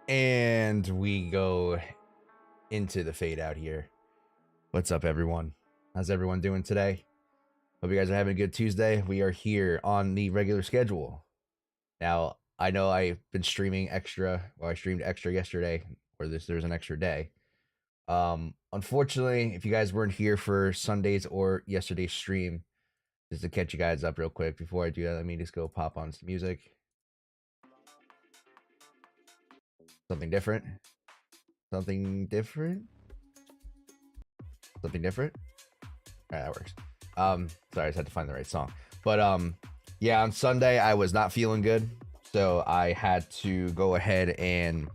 And we go into the fade out here. What's up, everyone? How's everyone doing today? Hope you guys are having a good Tuesday. We are here on the regular schedule. Now, I know I've been streaming extra. Well, I streamed extra yesterday, or there's an extra day. Unfortunately, if you guys weren't here for Sunday's or yesterday's stream, just to catch you guys up real quick before I do that, let me just go pop on some music. Something different. Something different. Something different. All right, that works. Sorry, I just had to find the right song. But yeah, on Sunday I was not feeling good, so I had to go ahead and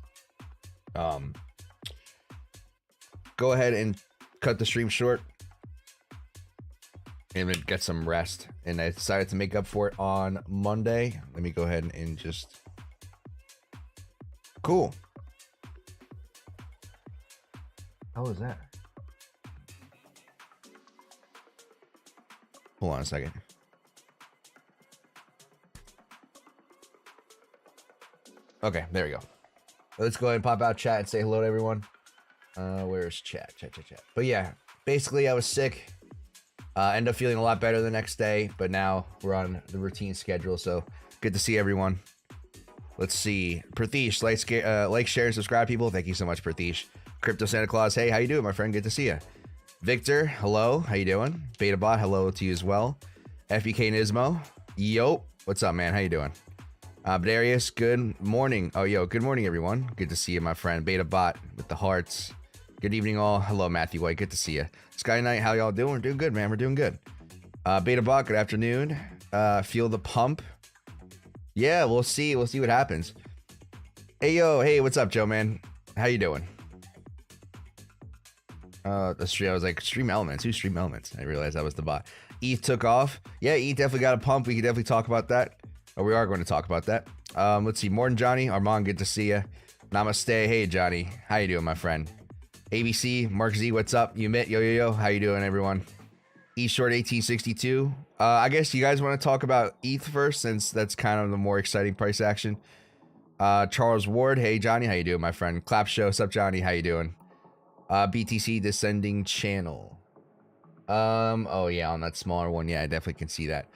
cut the stream short and get some rest. And I decided to make up for it on Monday. Let me go ahead and just cool. How was that? Hold on a second. Okay, there we go. Let's go ahead and pop out chat and say hello to everyone. Where's chat? Chat. But yeah, basically I was sick. Ended up feeling a lot better the next day, but now we're on the routine schedule, so good to see everyone. Let's see. Prathish, like, share, and subscribe, people. Thank you so much, Prathish. Crypto Santa Claus, hey, how you doing, my friend? Good to see you. Victor, hello, how you doing? BetaBot, hello to you as well. FBK Nismo, yo, what's up, man? How you doing? Darius, good morning. Oh, yo, good morning, everyone. Good to see you, my friend. BetaBot with the hearts. Good evening, all. Hello, Matthew White. Good to see you. Sky Knight, how y'all doing? We're doing good, man. We're doing good. BetaBot, good afternoon. Feel the pump. Yeah, we'll see. We'll see what happens. Hey, yo, hey, what's up, Joe, man? How you doing? The stream, I was like, Stream Elements. Who's Stream Elements? I realized that was the bot. ETH took off. Yeah, ETH definitely got a pump. We can definitely talk about that. Or we are going to talk about that. Let's see. Morning, Johnny. Armand, good to see you. Namaste. Hey, Johnny. How you doing, my friend? ABC, Mark Z, what's up? Umit, yo. How you doing, everyone? E short 1862. I guess you guys want to talk about ETH first, since that's kind of the more exciting price action. Charles Ward, hey, Johnny. How you doing, my friend? Clap Show, what's up, Johnny? How you doing? BTC descending channel. Oh yeah, on that smaller one, yeah, I definitely can see that.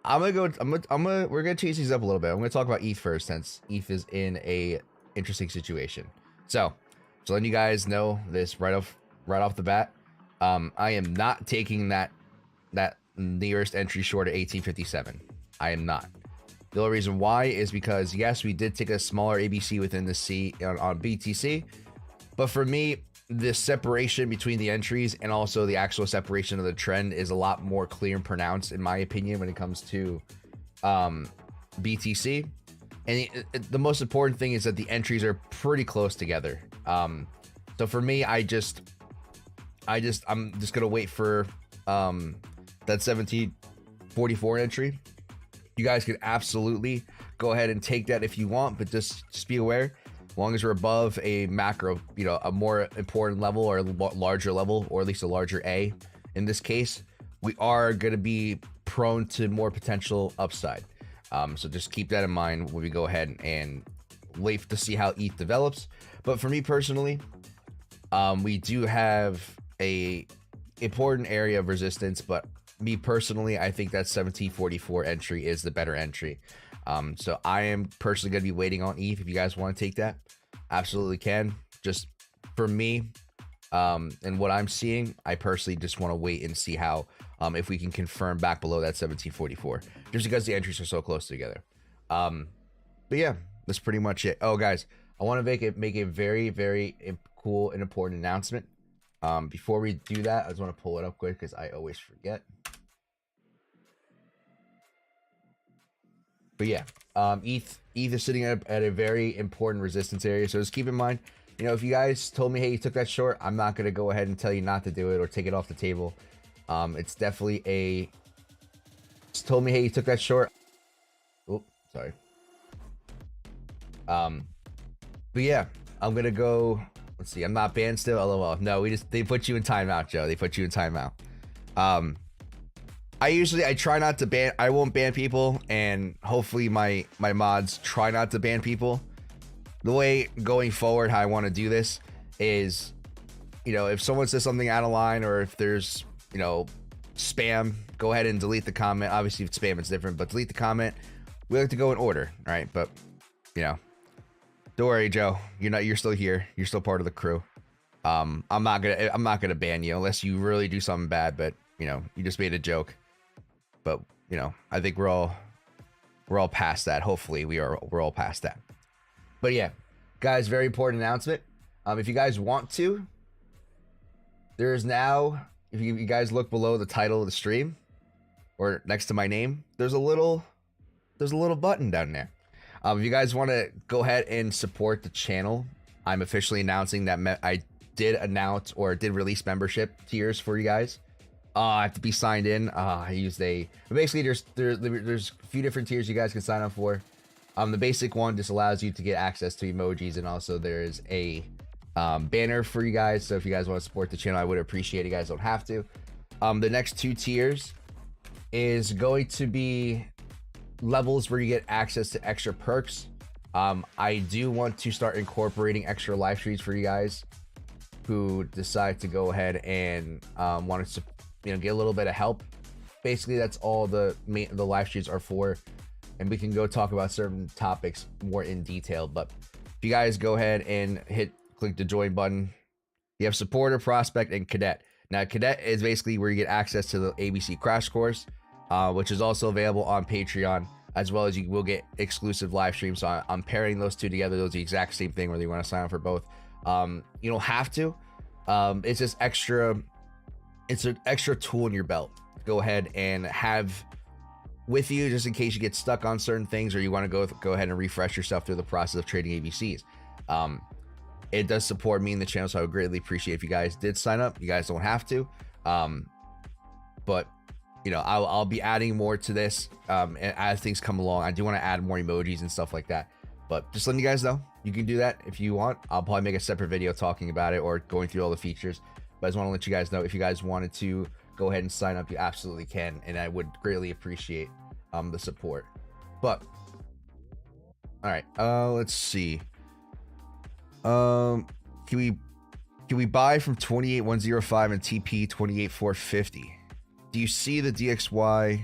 We're gonna change these up a little bit. I'm gonna talk about ETH first, since ETH is in a interesting situation. So letting you guys know this right off the bat. I am not taking that nearest entry short at 1857. I am not. The only reason why is because, yes, we did take a smaller ABC within the C on BTC, but for me, the separation between the entries and also the actual separation of the trend is a lot more clear and pronounced, in my opinion, when it comes to BTC. And the most important thing is that the entries are pretty close together. So for me, I'm just gonna wait for that 1744 entry. You guys can absolutely go ahead and take that if you want, but just be aware, as long as we're above a macro, a more important level or a larger level, or at least a larger A in this case, we are going to be prone to more potential upside. So just keep that in mind when we go ahead and wait to see how ETH develops. But for me personally, we do have a important area of resistance, but me personally, I think that 1744 entry is the better entry. So I am personally going to be waiting on ETH. If you guys want to take that, absolutely can. Just for me, and what I'm seeing, I personally just want to wait and see how, if we can confirm back below that 1744, just because the entries are so close together. But yeah, that's pretty much it. Oh, guys, I want to make a very, very cool and important announcement. Before we do that, I just want to pull it up quick because I always forget. But yeah, ETH is sitting at a very important resistance area. So just keep in mind, if you guys told me, hey, you took that short, I'm not going to go ahead and tell you not to do it or take it off the table. It's definitely just told me, hey, you took that short. Oh, sorry. But yeah, I'm going to go. Let's see. I'm not banned still. LOL. No, they put you in timeout, Joe. They put you in timeout. I try not to ban. I won't ban people, and hopefully my mods try not to ban people. the way going forward, how I want to do this is, you know, if someone says something out of line, or if there's, you know, spam, go ahead and delete the comment. Obviously, if it's spam, it's different, but delete the comment. We like to go in order, right? But, you know, don't worry, Joe. You're still here. You're still part of the crew. I'm not gonna ban you unless you really do something bad. But you know, you just made a joke. But you know, I think we're all past that. Hopefully, we're all past that. But yeah, guys, very important announcement. If you guys want to, there is now, if you guys look below the title of the stream or next to my name, there's a little button down there. If you guys want to go ahead and support the channel, I'm officially announcing that I did announce or did release membership tiers for you guys. I have to be signed in. I used basically there's a few different tiers you guys can sign up for. The basic one just allows you to get access to emojis, and also there is a banner for you guys. So if you guys want to support the channel, I would appreciate it. You guys don't have to. The next 2 tiers is going to be levels where you get access to extra perks. I do want to start incorporating extra live streams for you guys who decide to go ahead and want to, you know, get a little bit of help. Basically, that's all the live streams are for, and we can go talk about certain topics more in detail. But if you guys go ahead and click the join button, you have supporter, prospect, and cadet. Now, cadet is basically where you get access to the ABC crash course, which is also available on Patreon, as well as you will get exclusive live streams. So I'm pairing those two together. Those are the exact same thing, whether you want to sign up for both. You don't have to. It's just extra. It's an extra tool in your belt. Go ahead and have with you just in case you get stuck on certain things, or you want to go ahead and refresh yourself through the process of trading ABCs. It does support me in the channel, so I would greatly appreciate if you guys did sign up. You guys don't have to, but you know, I'll be adding more to this as things come along. I do want to add more emojis and stuff like that, but just letting you guys know, you can do that if you want. I'll probably make a separate video talking about it or going through all the features, but I just want to let you guys know, if you guys wanted to go ahead and sign up, you absolutely can, and I would greatly appreciate the support. But all right, let's see. Can we buy from 28105 and TP 28450? Do you see the DXY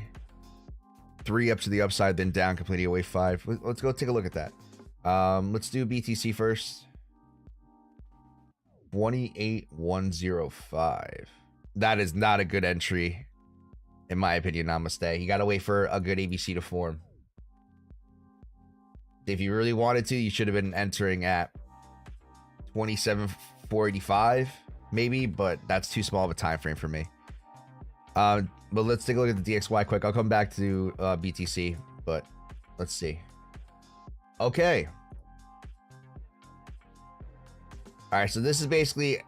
3 up to the upside, then down completely away 5? Let's go take a look at that. Let's do BTC first. 28105. That is not a good entry, in my opinion. Namaste. You gotta wait for a good ABC to form. If you really wanted to, you should have been entering at 27.485 maybe, but that's too small of a time frame for me. But let's take a look at the DXY quick. I'll come back to BTC, but let's see. Okay. All right, so this is basically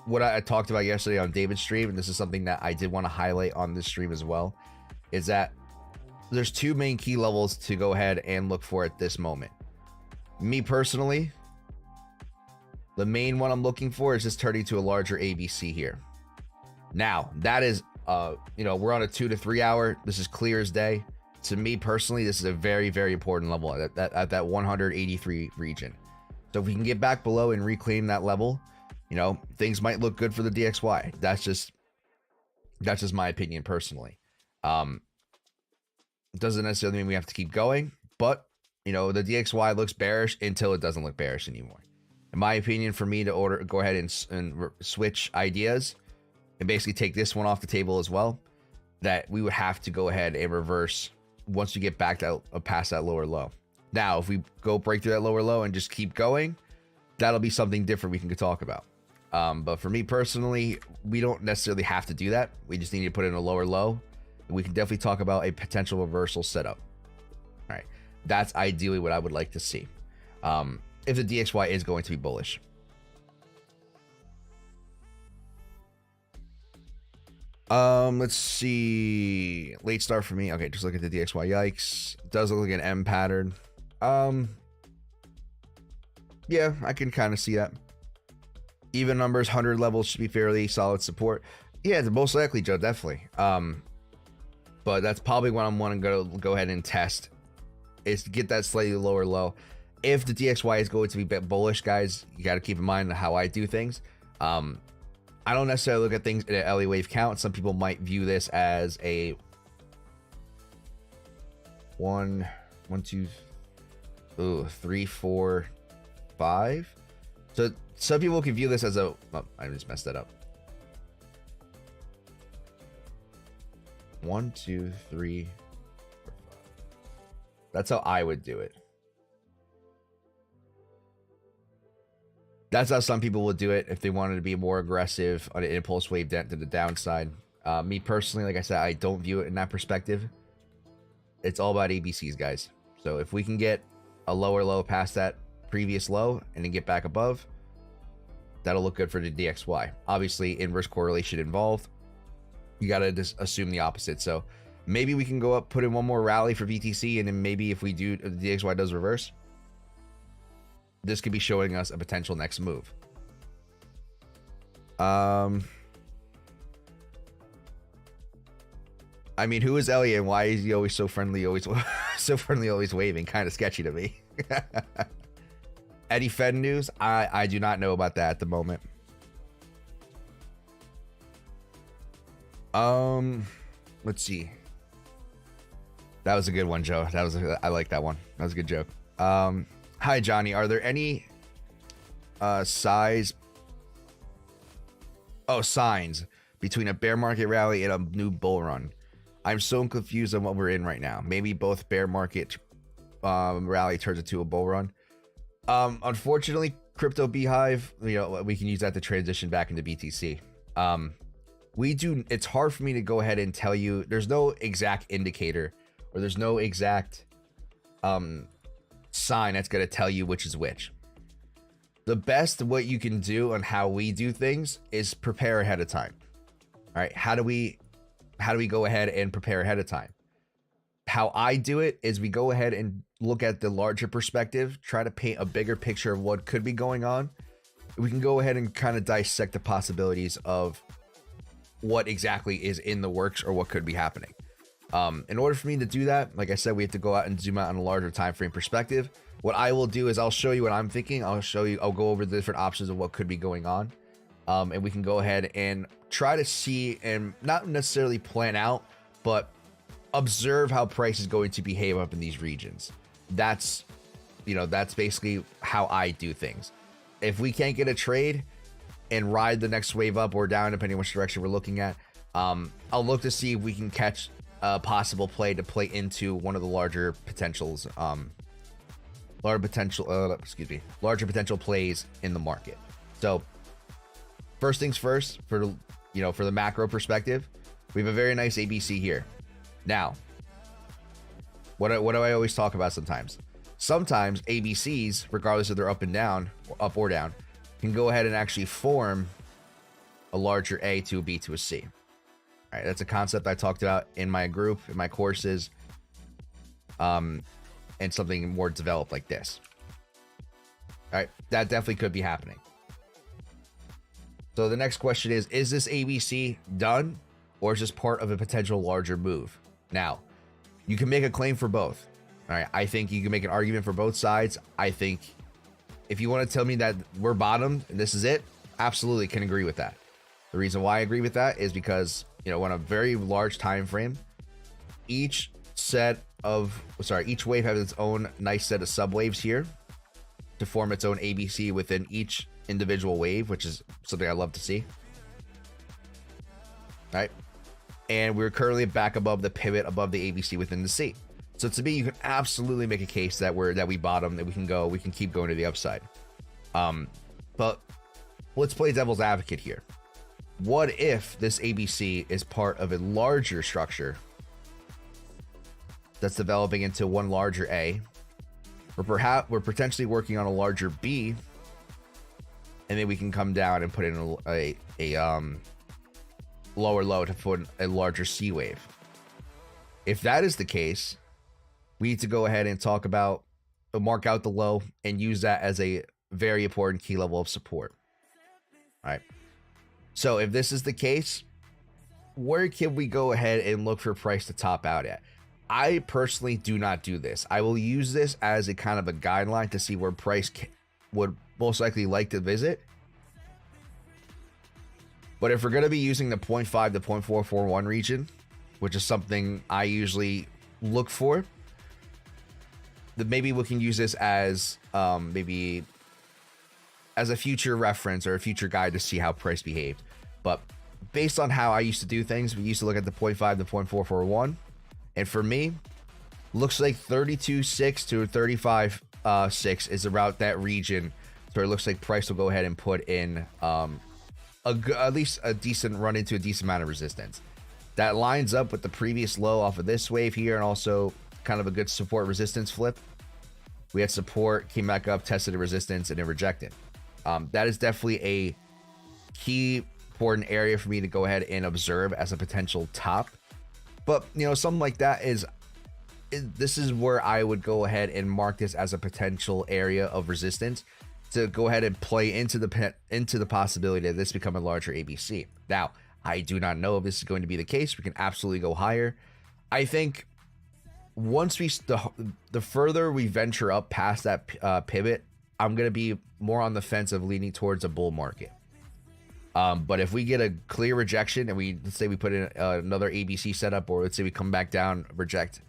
what I talked about yesterday on David's stream, and this is something that I did want to highlight on this stream as well, is that there's 2 main key levels to go ahead and look for at this moment. Me personally, the main one I'm looking for is just turning to a larger ABC here. Now, that is, you know, we're on a 2 to 3 hour. This is clear as day. To me personally, this is a very, very important level at that 183 region. So if we can get back below and reclaim that level, you know, things might look good for the DXY. That's just my opinion personally. Doesn't necessarily mean we have to keep going, but you know, the DXY looks bearish until it doesn't look bearish anymore. In my opinion, for me to go ahead and switch ideas and basically take this one off the table as well, that we would have to go ahead and reverse once we get back to past that lower low. Now, if we go break through that lower low and just keep going, that'll be something different we can talk about. But for me personally, we don't necessarily have to do that. We just need to put in a lower low. We can definitely talk about a potential reversal setup. All right, that's ideally what I would like to see. If the DXY is going to be bullish. Let's see. Late start for me. Okay, just look at the DXY. Yikes. Does look like an M pattern. Yeah, I can kind of see that. Even numbers, 100 levels should be fairly solid support. Yeah, most likely, Joe, definitely. But that's probably what I'm wanting to go ahead and test, is to get that slightly lower low if the DXY is going to be a bit bullish, guys, you got to keep in mind how I do things. I don't necessarily look at things in an LE wave count. Some people might view this as a 1, 2, 3, 4, 5. So some people can view this as a, oh, I just messed that up. 1, 2, 3, 4, 5. That's how I would do it. That's how some people would do it if they wanted to be more aggressive on an impulse wave dent to the downside. Me personally, like I said, I don't view it in that perspective. It's all about ABCs, guys. So if we can get a lower low past that previous low and then get back above, that'll look good for the DXY. Obviously, inverse correlation involved. You got to just assume the opposite. So maybe we can go up, put in one more rally for VTC, and then maybe if we do, the DXY does reverse, this could be showing us a potential next move. I mean, who is Elliot and why is he always so friendly, always so friendly, always waving? Kind of sketchy to me. Any Fed news? I do not know about that at the moment. Let's see. That was a good one, Joe. I like that one. That was a good joke. Hi, Johnny. Are there any signs between a bear market rally and a new bull run? I'm so confused on what we're in right now. Maybe both bear market rally turns into a bull run. Unfortunately, Crypto Beehive, you know, we can use that to transition back into BTC. It's hard for me to go ahead and tell you. There's no exact indicator, or there's no exact sign that's going to tell you which is which. The best what you can do on how we do things is prepare ahead of time. All right, how do we go ahead and prepare ahead of time? How I do it is we go ahead and look at the larger perspective, try to paint a bigger picture of what could be going on. We can go ahead and kind of dissect the possibilities of what exactly is in the works or what could be happening. In order for me to do that, like I said, we have to go out and zoom out on a larger time frame perspective. What I will do is I'll show you what I'm thinking. I'll go over the different options of what could be going on. And we can go ahead and try to see, and not necessarily plan out, but observe how price is going to behave up in these regions. That's basically how I do things. If we can't get a trade and ride the next wave up or down, depending on which direction we're looking at, I'll look to see if we can catch a possible play to play into one of the larger potentials, larger potential plays in the market. So first things first, for the macro perspective, we have a very nice ABC here. Now, what do I always talk about sometimes? Sometimes ABCs, regardless if they're up or down, can go ahead and actually form a larger A to a B to a C. All right, that's a concept I talked about in my group, in my courses, and something more developed like this. All right, that definitely could be happening. So the next question is this ABC done, or is this part of a potential larger move? Now, you can make a claim for both. All right, I think you can make an argument for both sides. I think if you want to tell me that we're bottomed and this is it, absolutely can agree with that. The reason why I agree with that is because, on a very large time frame, each wave has its own nice set of subwaves here to form its own ABC within each individual wave, which is something I love to see. All right. And we're currently back above the pivot above the ABC within the C. So to me, you can absolutely make a case that we bottom, that we can keep going to the upside. But let's play devil's advocate here. What if this ABC is part of a larger structure that's developing into one larger A, or perhaps we're potentially working on a larger B, and then we can come down and put in a lower low to put a larger C wave. If that is the case, we need to go ahead and talk about, mark out the low and use that as a very important key level of support. All right. So if this is the case, where can we go ahead and look for price to top out at? I personally do not do this. I will use this as a kind of a guideline to see where price would most likely like to visit. But if we're going to be using the 0.5 to 0.441 region, which is something I usually look for, then maybe we can use this as maybe as a future reference or a future guide to see how price behaved. But based on how I used to do things, we used to look at the 0.5 to 0.441. And for me, looks like 32.6 to 35.6 is about that region. So it looks like price will go ahead and put in at least a decent run into a decent amount of resistance. That lines up with the previous low off of this wave here, and also kind of a good support resistance flip. We had support, came back up, tested a resistance, and it rejected. That is definitely a key important area for me to go ahead and observe as a potential top. But, you know, something like that this is where I would go ahead and mark this as a potential area of resistance to go ahead and play into the possibility of this becoming a larger ABC. Now, I do not know if this is going to be the case. We can absolutely go higher. I think once the further we venture up past that pivot, I'm going to be more on the fence of leaning towards a bull market. But if we get a clear rejection and let's say we put in another ABC setup, or let's say we come back down, reject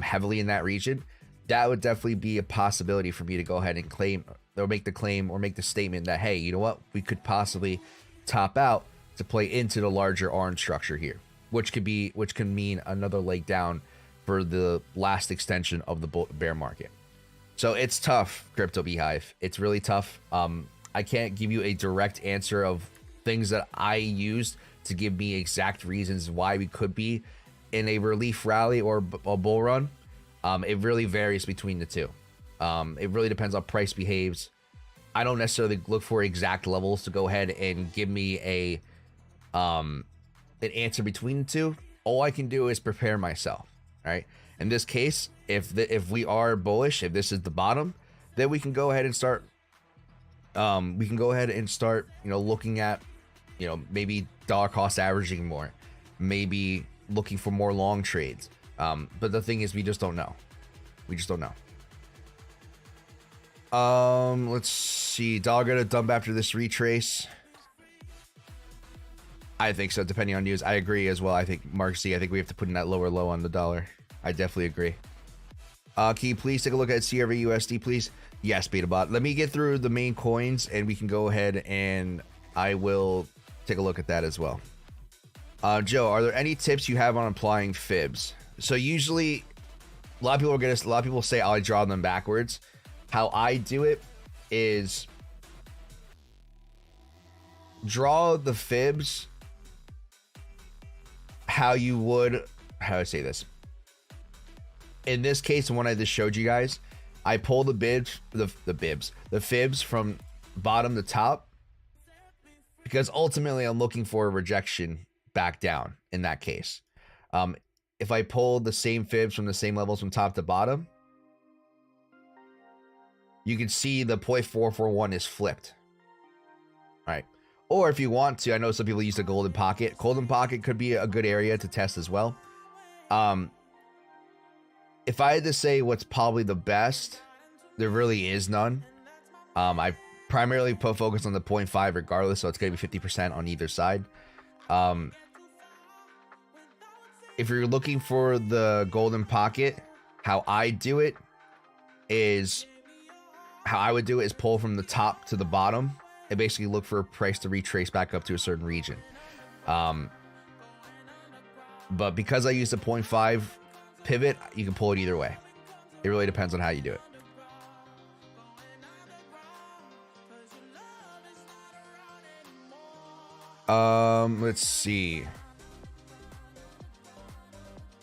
heavily in that region, that would definitely be a possibility for me to go ahead and claim or make the claim or make the statement that, hey, you know what, we could possibly top out to play into the larger orange structure here, which can mean another leg down for the last extension of the bear market. So it's tough, Crypto Beehive. It's really tough. I can't give you a direct answer of things that I used to give me exact reasons why we could be in a relief rally or a bull run. It really varies between the two. It really depends on how price behaves. I don't necessarily look for exact levels to go ahead and give me an answer between the two. All I can do is prepare myself, right? In this case, if we are bullish, if this is the bottom, then we can go ahead and start looking at, maybe dollar cost averaging more, maybe looking for more long trades. But the thing is, we just don't know. Let's see. Dollar gonna dump after this retrace. I think so, depending on news. I agree as well. I think Mark C, I think we have to put in that lower low on the dollar. I definitely agree. Can you please take a look at CRV USD, please? Yes, BetaBot. Let me get through the main coins and we can go ahead and I will take a look at that as well. Joe, are there any tips you have on applying fibs? So usually a lot of people say I draw them backwards. How I do it is draw the fibs how do I say this? In this case, the one I just showed you guys, I pull the fibs from bottom to top, because ultimately I'm looking for a rejection back down in that case. If I pull the same fibs from the same levels from top to bottom, you can see the 0.441 is flipped. All right. Or if you want to, I know some people use the golden pocket. Golden pocket could be a good area to test as well. If I had to say what's probably the best, there really is none. I primarily put focus on the 0.5 regardless, so it's going to be 50% on either side. If you're looking for the golden pocket, how I would do it is pull from the top to the bottom and basically look for a price to retrace back up to a certain region. But because I use the 0.5 pivot, you can pull it either way. It really depends on how you do it. Let's see.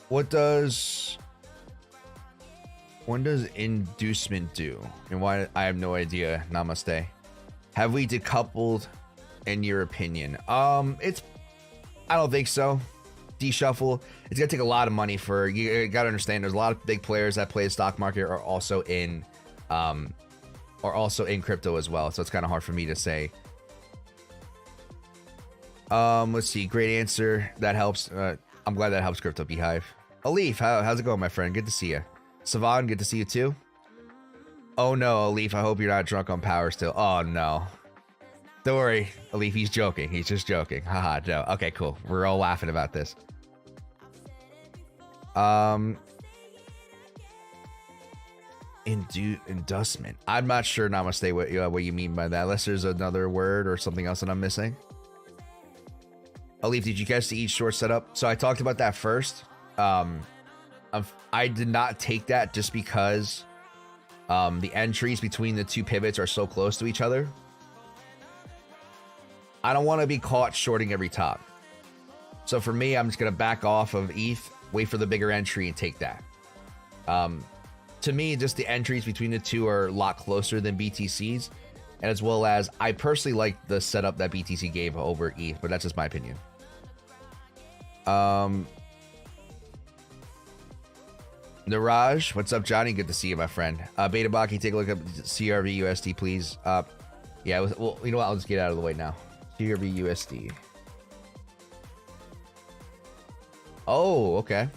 When does inducement do? And why? I have no idea. Namaste. Have we decoupled in your opinion? I don't think so. Deshuffle. It's gonna take a lot of money for you. Gotta understand. There's a lot of big players that play the stock market are also in crypto as well. So it's kind of hard for me to say. Let's see. Great answer. That helps. I'm glad that helps, Crypto Beehive. Alif, how's it going, my friend? Good to see you. Savan, good to see you too. Oh no, Alif, I hope you're not drunk on power still. Oh no. Don't worry, Alif, he's joking. He's just joking. Haha, no. Okay, cool. We're all laughing about this. Inducement. I'm not sure, Namaste, what you mean by that, unless there's another word or something else that I'm missing. Alif, did you catch the each short setup? So I talked about that first. I did not take that just because the entries between the two pivots are so close to each other. I don't want to be caught shorting every top. So for me, I'm just going to back off of ETH, wait for the bigger entry, and take that. To me, just the entries between the two are a lot closer than BTC's, and as well as I personally like the setup that BTC gave over ETH, but that's just my opinion. Niraj, what's up, Johnny? Good to see you, my friend. Beta Baki, take a look at CRV USD, please. Yeah, well, you know what? I'll just get out of the way now. CRV USD. Oh, okay.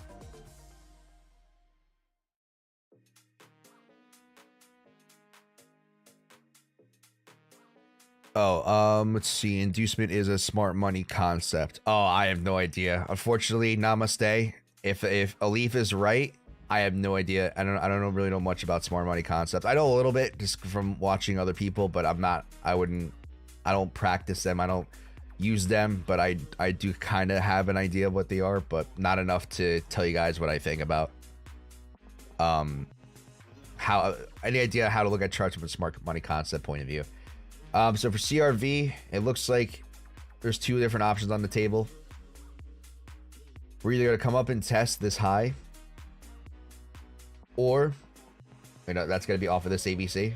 Oh, let's see. Inducement is a smart money concept. Oh, I have no idea. Unfortunately, namaste. If Alif is right, I have no idea. I don't really know much about smart money concepts. I know a little bit just from watching other people, but I don't practice them. I don't use them, but I do kind of have an idea of what they are, but not enough to tell you guys what I think about any idea how to look at charts from a smart money concept point of view. So for CRV, it looks like there's two different options on the table. We're either going to come up and test this high, or that's going to be off of this ABC.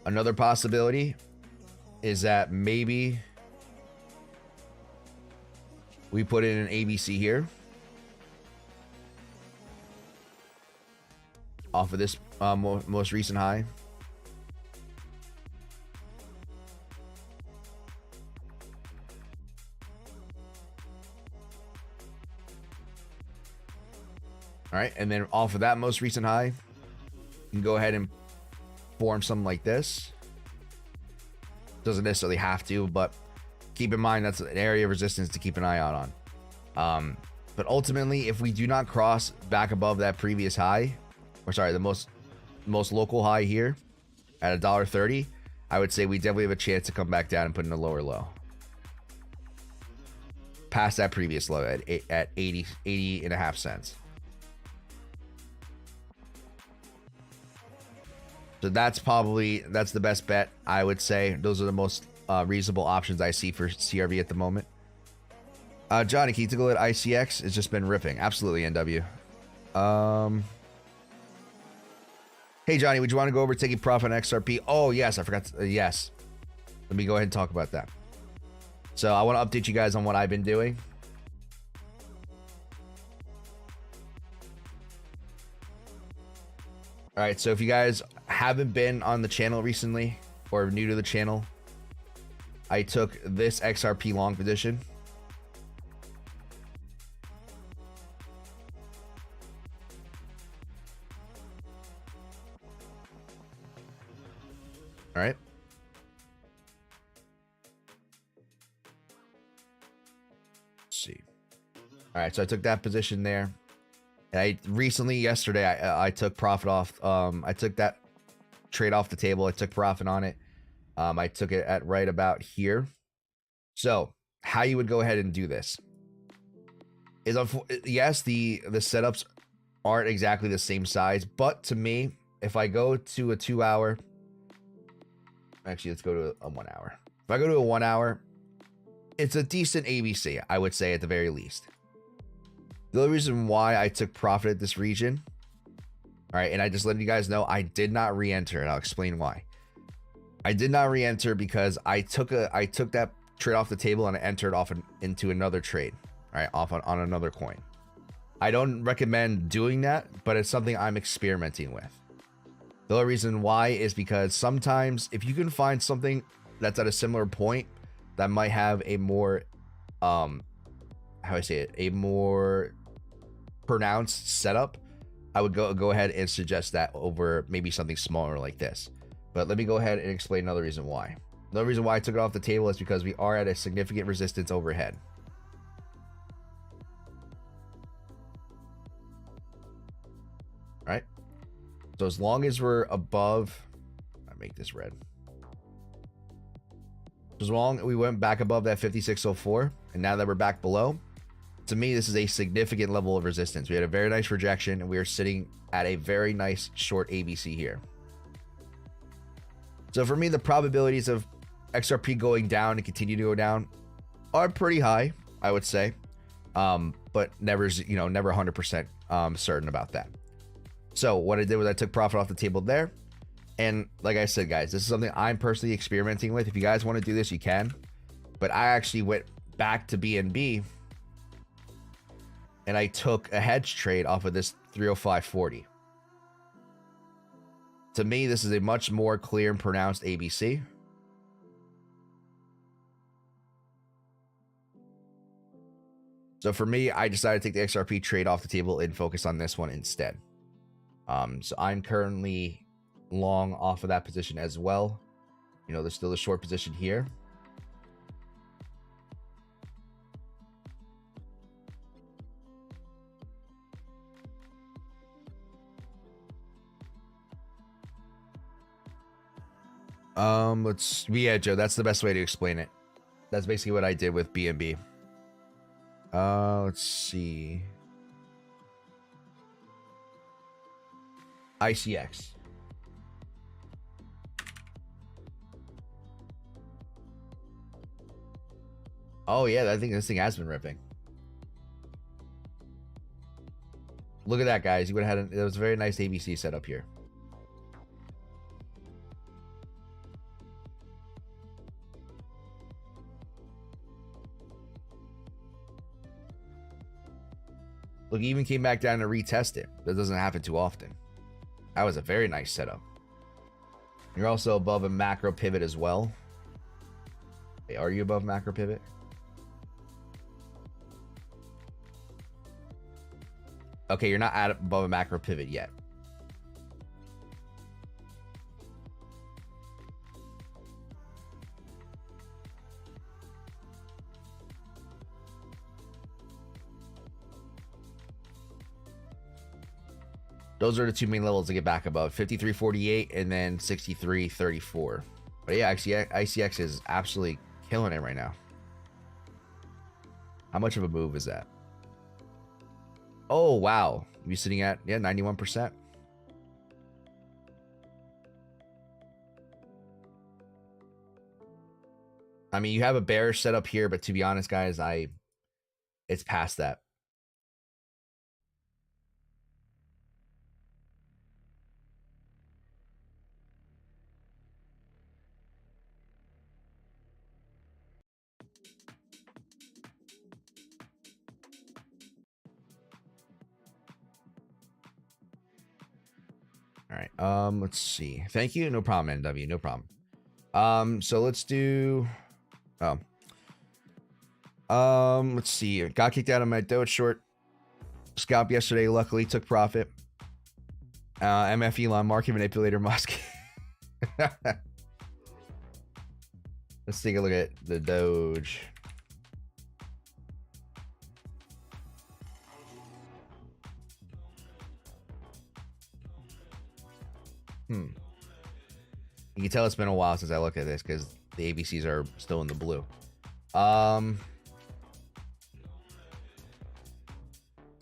Another possibility is that maybe we put in an ABC here off of this most recent high. All right, and then off of that most recent high, you can go ahead and form something like this. Doesn't necessarily have to, but keep in mind that's an area of resistance to keep an eye out on. But ultimately, if we do not cross back above that previous high, or sorry, the most local high here at $1.30, I would say we definitely have a chance to come back down and put in a lower low. Past that previous low at 80 and a half cents. So that's the best bet, I would say. Those are the most reasonable options I see for CRV at the moment. Johnny, can you take a look at ICX? It's just been ripping. Absolutely, NW. Hey, Johnny, would you want to go over taking profit on XRP? Oh, yes, I forgot. Yes. Let me go ahead and talk about that. So I want to update you guys on what I've been doing. All right, so if you guys haven't been on the channel recently or new to the channel, I took this XRP long position. All right. Let's see. All right, so I took that position there. And I recently, yesterday, I took profit off. I took that trade off the table. I took profit on it. I took it at right about here. So how you would go ahead and do this is, yes, the setups aren't exactly the same size, but to me, if I go to a 2 hour, actually, let's go to a 1 hour. If I go to a 1 hour, it's a decent ABC, I would say, at the very least. The only reason why I took profit at this region, all right, and I just letting you guys know, I did not re-enter, and I'll explain why. I did not re-enter because I took that trade off the table and I entered off into another trade, all right, off on another coin. I don't recommend doing that, but it's something I'm experimenting with. The only reason why is because sometimes if you can find something that's at a similar point that might have a more how I say it, a more pronounced setup, I would go ahead and suggest that over maybe something smaller like this. But let me go ahead and explain another reason why. Another reason why I took it off the table is because we are at a significant resistance overhead. All right. So as long as we're above, I make this red. As long as we went back above that 5604, and now that we're back below, to me, this is a significant level of resistance. We had a very nice rejection, and we are sitting at a very nice short ABC here. So for me, the probabilities of XRP going down and continue to go down are pretty high, I would say, but never 100% certain about that. So what I did was I took profit off the table there. And like I said, guys, this is something I'm personally experimenting with. If you guys want to do this, you can. But I actually went back to BNB and I took a hedge trade off of this 305.40. To me, this is a much more clear and pronounced ABC. So for me, I decided to take the XRP trade off the table and focus on this one instead. So I'm currently long off of that position as well. You know, there's still a short position here. Yeah, Joe, that's the best way to explain it. That's basically what I did with BNB. Let's see. ICX. Oh yeah, I think this thing has been ripping. Look at that, guys. You would have had there was a very nice ABC setup here. Look, he even came back down to retest it. That doesn't happen too often. That was a very nice setup. You're also above a macro pivot as well. Hey, are you above macro pivot? Okay, you're not above a macro pivot yet. Those are the two main levels to get back above, 53.48 and then 63.34. But yeah, ICX is absolutely killing it right now. How much of a move is that? Oh, wow. You're sitting at, 91%. I mean, you have a bearish setup here, but to be honest, guys, it's past that. All right. Let's see. Thank you. No problem, NW. No problem. So let's do. Let's see. Got kicked out of my Doge short scalp yesterday. Luckily, took profit. MF Elon, market manipulator Musk. Let's take a look at the Doge. You can tell it's been a while since I look at this because the ABCs are still in the blue. I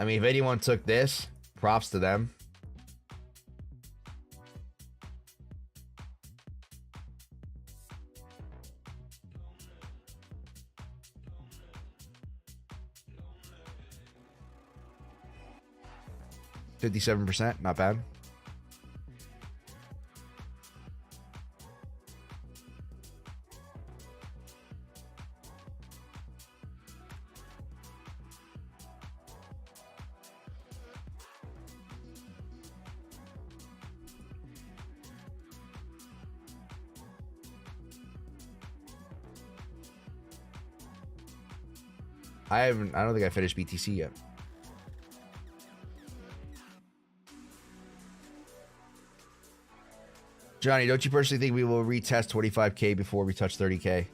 mean, if anyone took this, props to them. %, not bad. I don't think I finished BTC yet. Johnny, don't you personally think we will retest 25K before we touch 30K?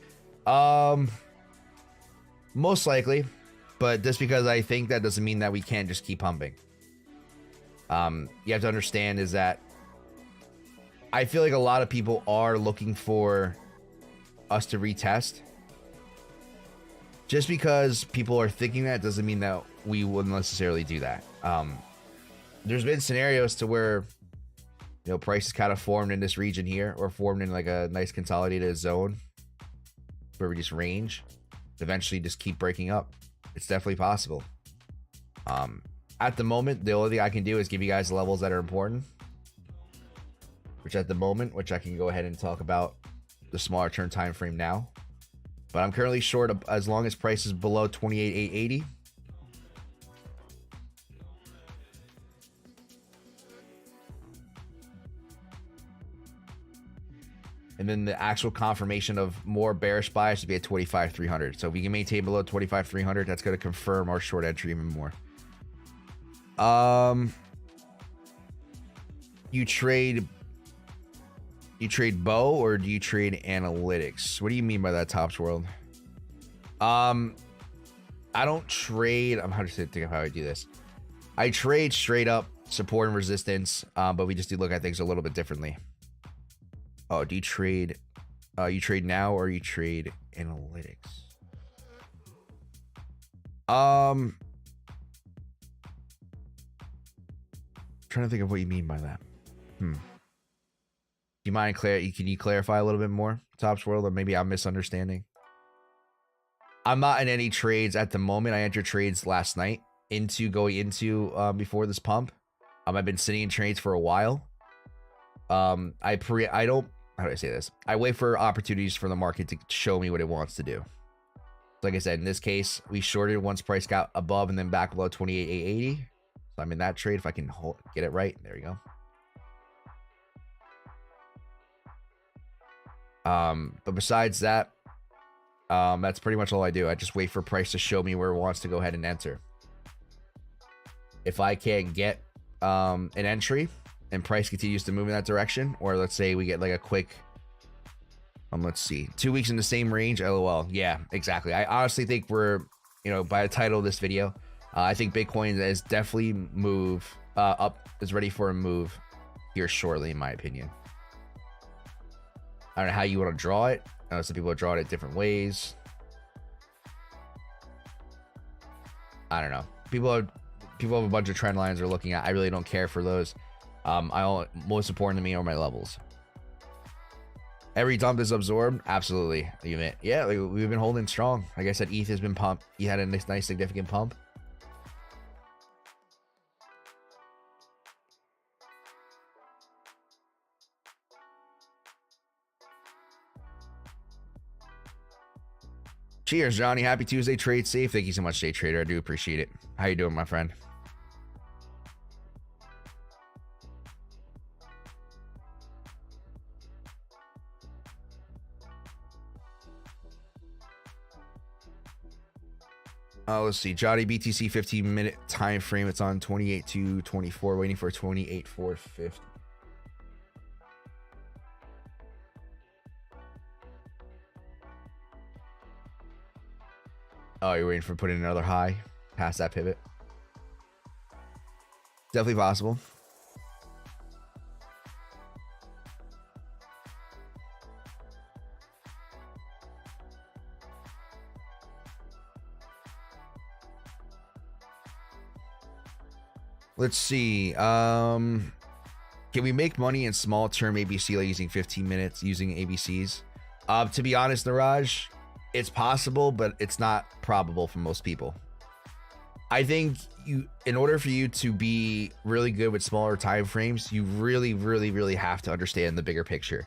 Most likely, but just because I think that doesn't mean that we can't just keep pumping. You have to understand is that I feel like a lot of people are looking for us to retest. Just because people are thinking that doesn't mean that we wouldn't necessarily do that. There's been scenarios to where, you know, prices kind of formed in this region here, or formed in like a nice consolidated zone where we just range, eventually just keep breaking up. It's definitely possible. At the moment, the only thing I can do is give you guys the levels that are important, which at the moment, which I can go ahead and talk about the smaller term time frame now. But I'm currently short as long as price is below 28,880. And then the actual confirmation of more bearish bias should be at 25,300. So if we can maintain below 25,300, that's going to confirm our short entry even more. You trade Bo, or do you trade analytics? What do you mean by that, Tops World? I don't trade. I'm how to think of how I do this. I trade straight up support and resistance, but we just do look at things a little bit differently. Oh, do you trade? You trade now, or you trade analytics? Trying to think of what you mean by that. Do you mind can you clarify a little bit more, Tops World, or maybe I'm misunderstanding? I'm not in any trades at the moment. I entered trades last night going into before this pump. I've been sitting in trades for a while. I don't, how do I say this? I wait for opportunities for the market to show me what it wants to do. Like I said, in this case, we shorted once price got above and then back below 28,880. So I'm in that trade. If I can get it right, there you go. But besides that, that's pretty much all I do. I just wait for price to show me where it wants to go ahead and enter. If I can't get an entry and price continues to move in that direction, or let's say we get like a quick, let's see, 2 weeks in the same range, LOL. Yeah, exactly. I honestly think we're, by the title of this video, I think Bitcoin is definitely is ready for a move here shortly, in my opinion. I don't know how you want to draw it. I know some people draw it at different ways. I don't know. People have a bunch of trend lines they're looking at. I really don't care for those. Most important to me are my levels. Every dump is absorbed. Absolutely. Yeah, we've been holding strong. Like I said, ETH has been pumped. He had a nice significant pump. Cheers, Johnny. Happy Tuesday. Trade safe. Thank you so much, Day Trader. I do appreciate it. How you doing, my friend? Let's see. Johnny, BTC 15-minute time frame. It's on 28,224, waiting for 28,450. Oh, you're waiting for putting another high past that pivot. Definitely possible. Let's see. Can we make money in small term ABC like using 15 minutes using ABCs? To be honest, Niraj, it's possible, but it's not probable for most people. I think in order for you to be really good with smaller time frames, you really have to understand the bigger picture.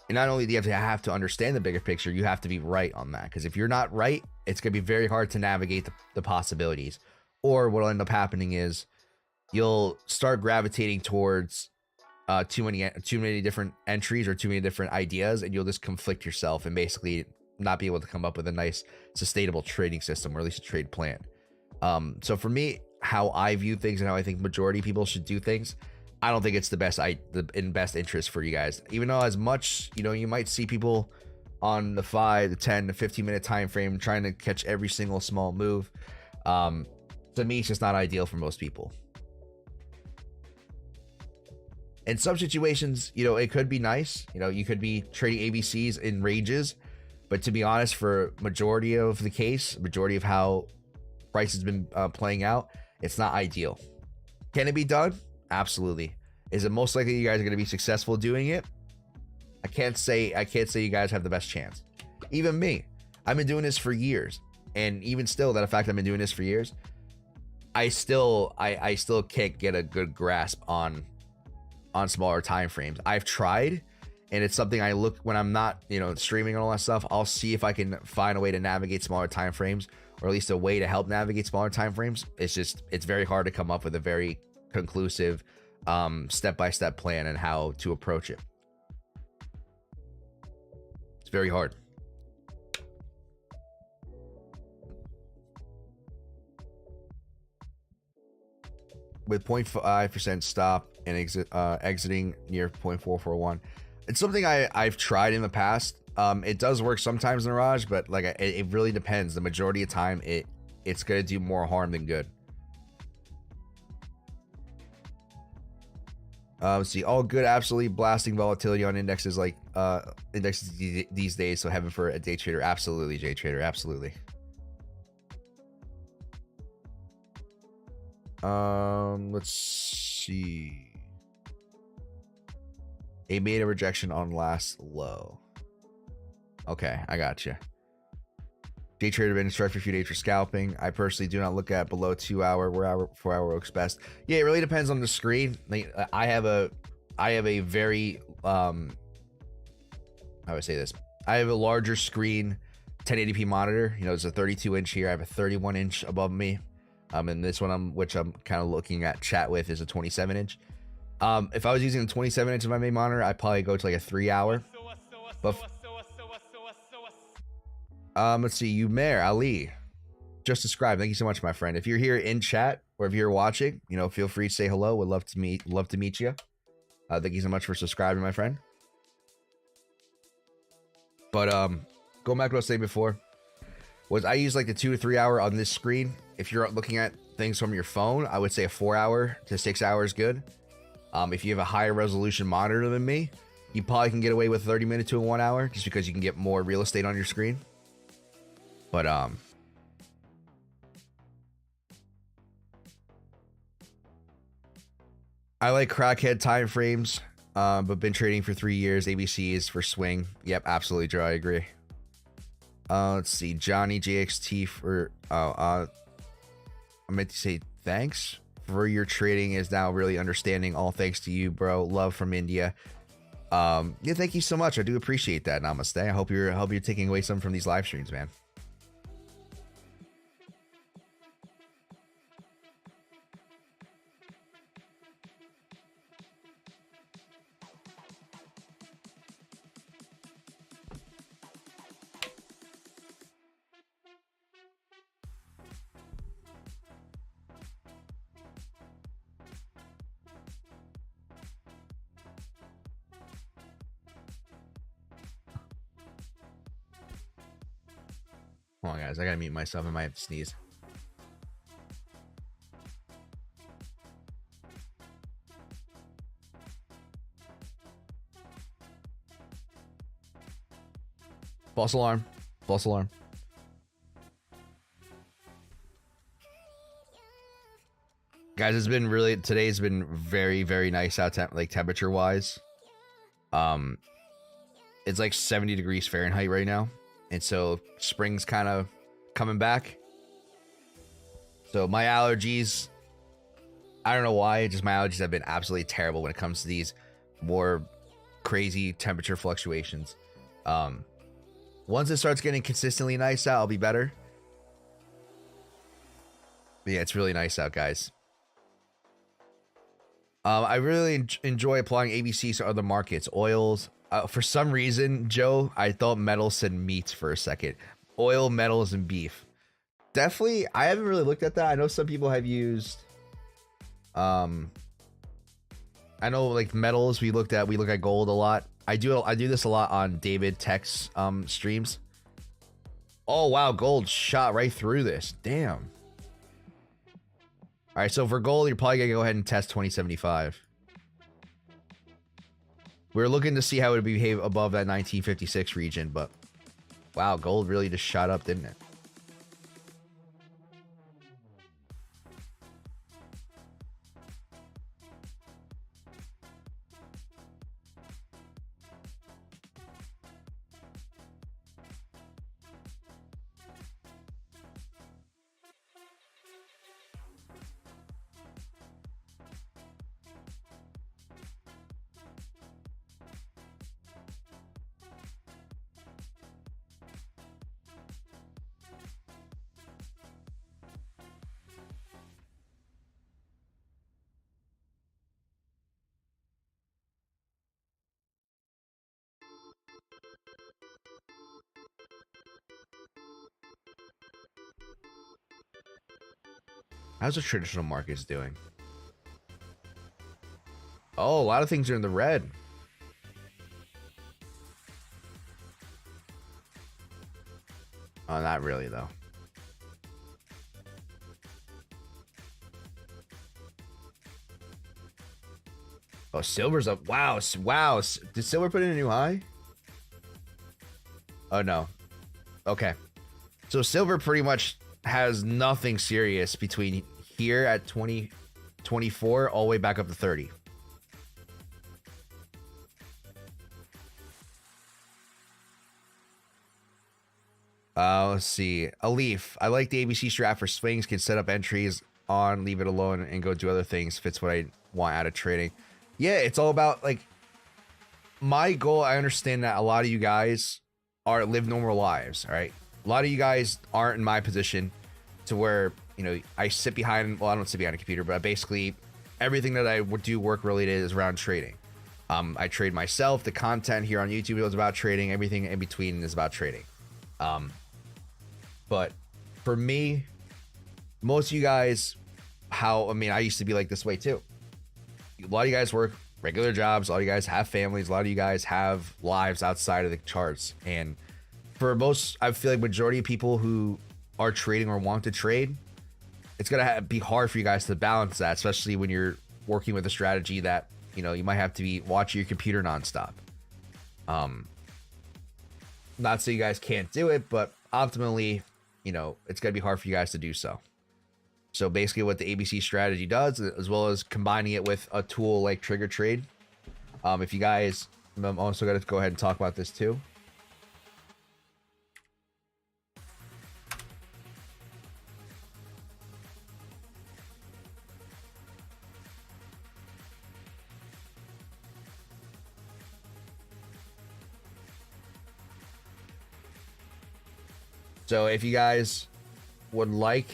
And not only do you have to understand the bigger picture, you have to be right on that. Because if you're not right, it's going to be very hard to navigate the possibilities. Or what will end up happening is you'll start gravitating towards too many different entries or too many different ideas, and you'll just conflict yourself and basically not be able to come up with a nice sustainable trading system, or at least a trade plan. So for me, how I view things and how I think majority of people should do things, I don't think it's the best interest for you guys. Even though as much, you know, you might see people on the 5, the 10, the 15-minute time frame trying to catch every single small move. To me, it's just not ideal for most people. In some situations, you know, it could be nice. You know, you could be trading ABCs in ranges, but to be honest, for majority of the case, majority of how price has been playing out, it's not ideal. Can it be done? Absolutely. Is it most likely you guys are going to be successful doing it? I can't say you guys have the best chance. Even me, I've been doing this for years, and even still, that fact I've been doing this for years, I still can't get a good grasp on smaller time frames. I've tried, and it's something I look when I'm not, you know, streaming and all that stuff. I'll see if I can find a way to navigate smaller time frames, or at least a way to help navigate smaller time frames. It's very hard to come up with a very conclusive step-by-step plan and how to approach it. It's very hard. With 0.5% stop and exiting near 0.441, it's something I've tried in the past. It does work sometimes in Mirage, but like it really depends. The majority of time, it's gonna do more harm than good. Let's see, all good, absolutely blasting volatility on indexes like indexes these days. So heaven for a day trader. Absolutely, J trader. Absolutely. Let's see. A made a rejection on last low. Okay, I got you. Day trader been instructed for a few days for scalping. I personally do not look at below 2 hour, 4 hour works best. Yeah, it really depends on the screen. Like, I have a very how do I say this? I have a larger screen, 1080p monitor. You know, it's a 32-inch here. I have a 31-inch above me. And this one which I'm kind of looking at chat with is a 27-inch. If I was using a 27-inch of my main monitor, I'd probably go to like a 3 hour. But let's see, Umair Ali, just described. Thank you so much, my friend. If you're here in chat or if you're watching, you know, feel free to say hello. Would love to meet you. Thank you so much for subscribing, my friend. But going back to what I was saying before, was I use like the 2 to 3 hour on this screen. If you're looking at things from your phone, I would say a 4 hour to 6 hours good. If you have a higher resolution monitor than me, you probably can get away with 30 minutes to a 1 hour, just because you can get more real estate on your screen. But I like crackhead time frames, but been trading for 3 years. ABCs for swing. Yep, absolutely, Joe. I agree. Let's see, Johnny JXT for I meant to say thanks for your trading is now really understanding. All thanks to you, bro. Love from India. Yeah, thank you so much. I do appreciate that. Namaste. I hope you're taking away some from these live streams, man. Hold on, guys. I gotta mute myself. I might have to sneeze. False alarm. False alarm. Guys, today's been very, very nice out, like temperature wise. It's like 70 degrees Fahrenheit right now. And so spring's kind of coming back. So my allergies, I don't know why, just my allergies have been absolutely terrible when it comes to these more crazy temperature fluctuations. Once it starts getting consistently nice out, I'll be better. But yeah, it's really nice out, guys. I really enjoy applying ABCs to other markets, oils, For some reason, Joe, I thought metals and meats for a second. Oil, metals, and beef. Definitely, I haven't really looked at that. I know some people have used. I know like metals. We look at gold a lot. I do this a lot on David Tech's streams. Oh wow, gold shot right through this. Damn. All right, so for gold, you're probably gonna go ahead and test 2075. We're looking to see how it would behave above that 1956 region, but wow, gold really just shot up, didn't it? How's the traditional markets doing? Oh, a lot of things are in the red. Oh, not really though. Oh, silver's up. Wow, wow. Did silver put in a new high? Oh no. Okay. So silver pretty much has nothing serious between here at 2024 all the way back up to 30. Let's see. A leaf. I like the ABC strat for swings. Can set up entries on, leave it alone, and go do other things. Fits what I want out of trading. Yeah, it's all about like my goal. I understand that a lot of you guys live normal lives, all right? A lot of you guys aren't in my position to where, you know, I sit behind, well, I don't sit behind a computer, but basically everything that I would do work related is around trading. I trade myself. The content here on YouTube is about trading. Everything in between is about trading. But for me, most of you guys, I used to be like this way too. A lot of you guys work regular jobs. A lot of you guys have families. A lot of you guys have lives outside of the charts. And for most, I feel like majority of people who are trading or want to trade, it's gonna be hard for you guys to balance that, especially when you're working with a strategy that, you know, you might have to be watching your computer nonstop. Not so you guys can't do it, but ultimately, you know, it's gonna be hard for you guys to do so. So basically what the ABC strategy does, as well as combining it with a tool like Trigger Trade. If you guys, I'm also going to go ahead and talk about this too. So if you guys would like,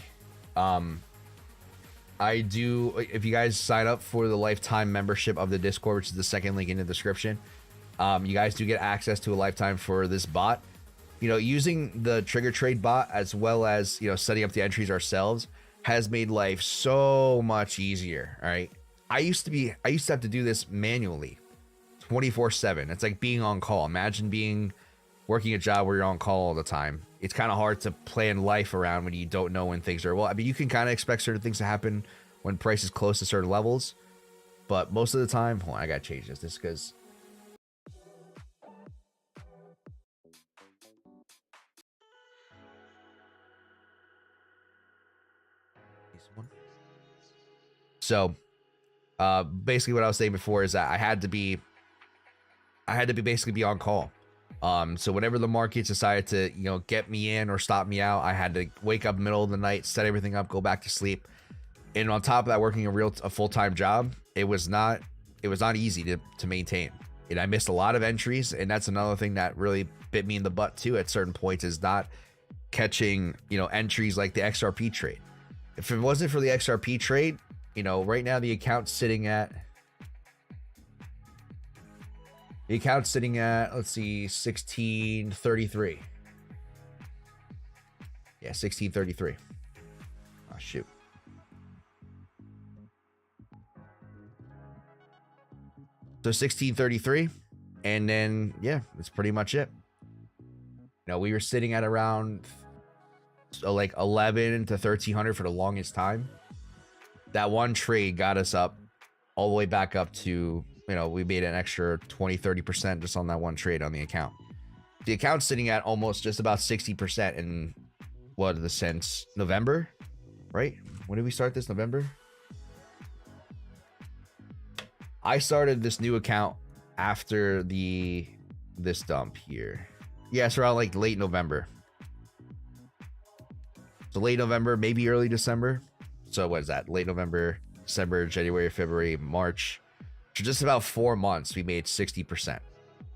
if you guys sign up for the lifetime membership of the Discord, which is the second link in the description, you guys do get access to a lifetime for this bot. You know, using the Trigger Trade bot as well as, you know, setting up the entries ourselves has made life so much easier. All right. I used to have to do this manually 24/7. It's like being on call. Imagine working a job where you're on call all the time. It's kind of hard to plan life around when you don't know when things are. Well, I mean, you can kind of expect certain things to happen when price is close to certain levels, but most of the time, hold on, I gotta change this because basically what I was saying before is that I had to basically be on call. So whenever the markets decided to, you know, get me in or stop me out, I had to wake up middle of the night, set everything up, go back to sleep. And on top of that, working a full-time job, it was not easy to maintain. And I missed a lot of entries, and that's another thing that really bit me in the butt too at certain points, is not catching, you know, entries like the XRP trade. If it wasn't for the XRP trade, you know, right now the account's sitting at The account's sitting at, let's see, 1633. Yeah, 1633. Oh, shoot. So 1633. And then, yeah, that's pretty much it. You know, we were sitting at around like 11 to 1300 for the longest time. That one trade got us up all the way back up to, you know, we made an extra 20-30% just on that one trade on the account. The account's sitting at almost just about 60% in what, the since November, right? When did we start this? November? I started this new account after this dump here. Yeah, it's around like late November. So late November, maybe early December. So what is that? Late November, December, January, February, March. So just about 4 months, we made 60%.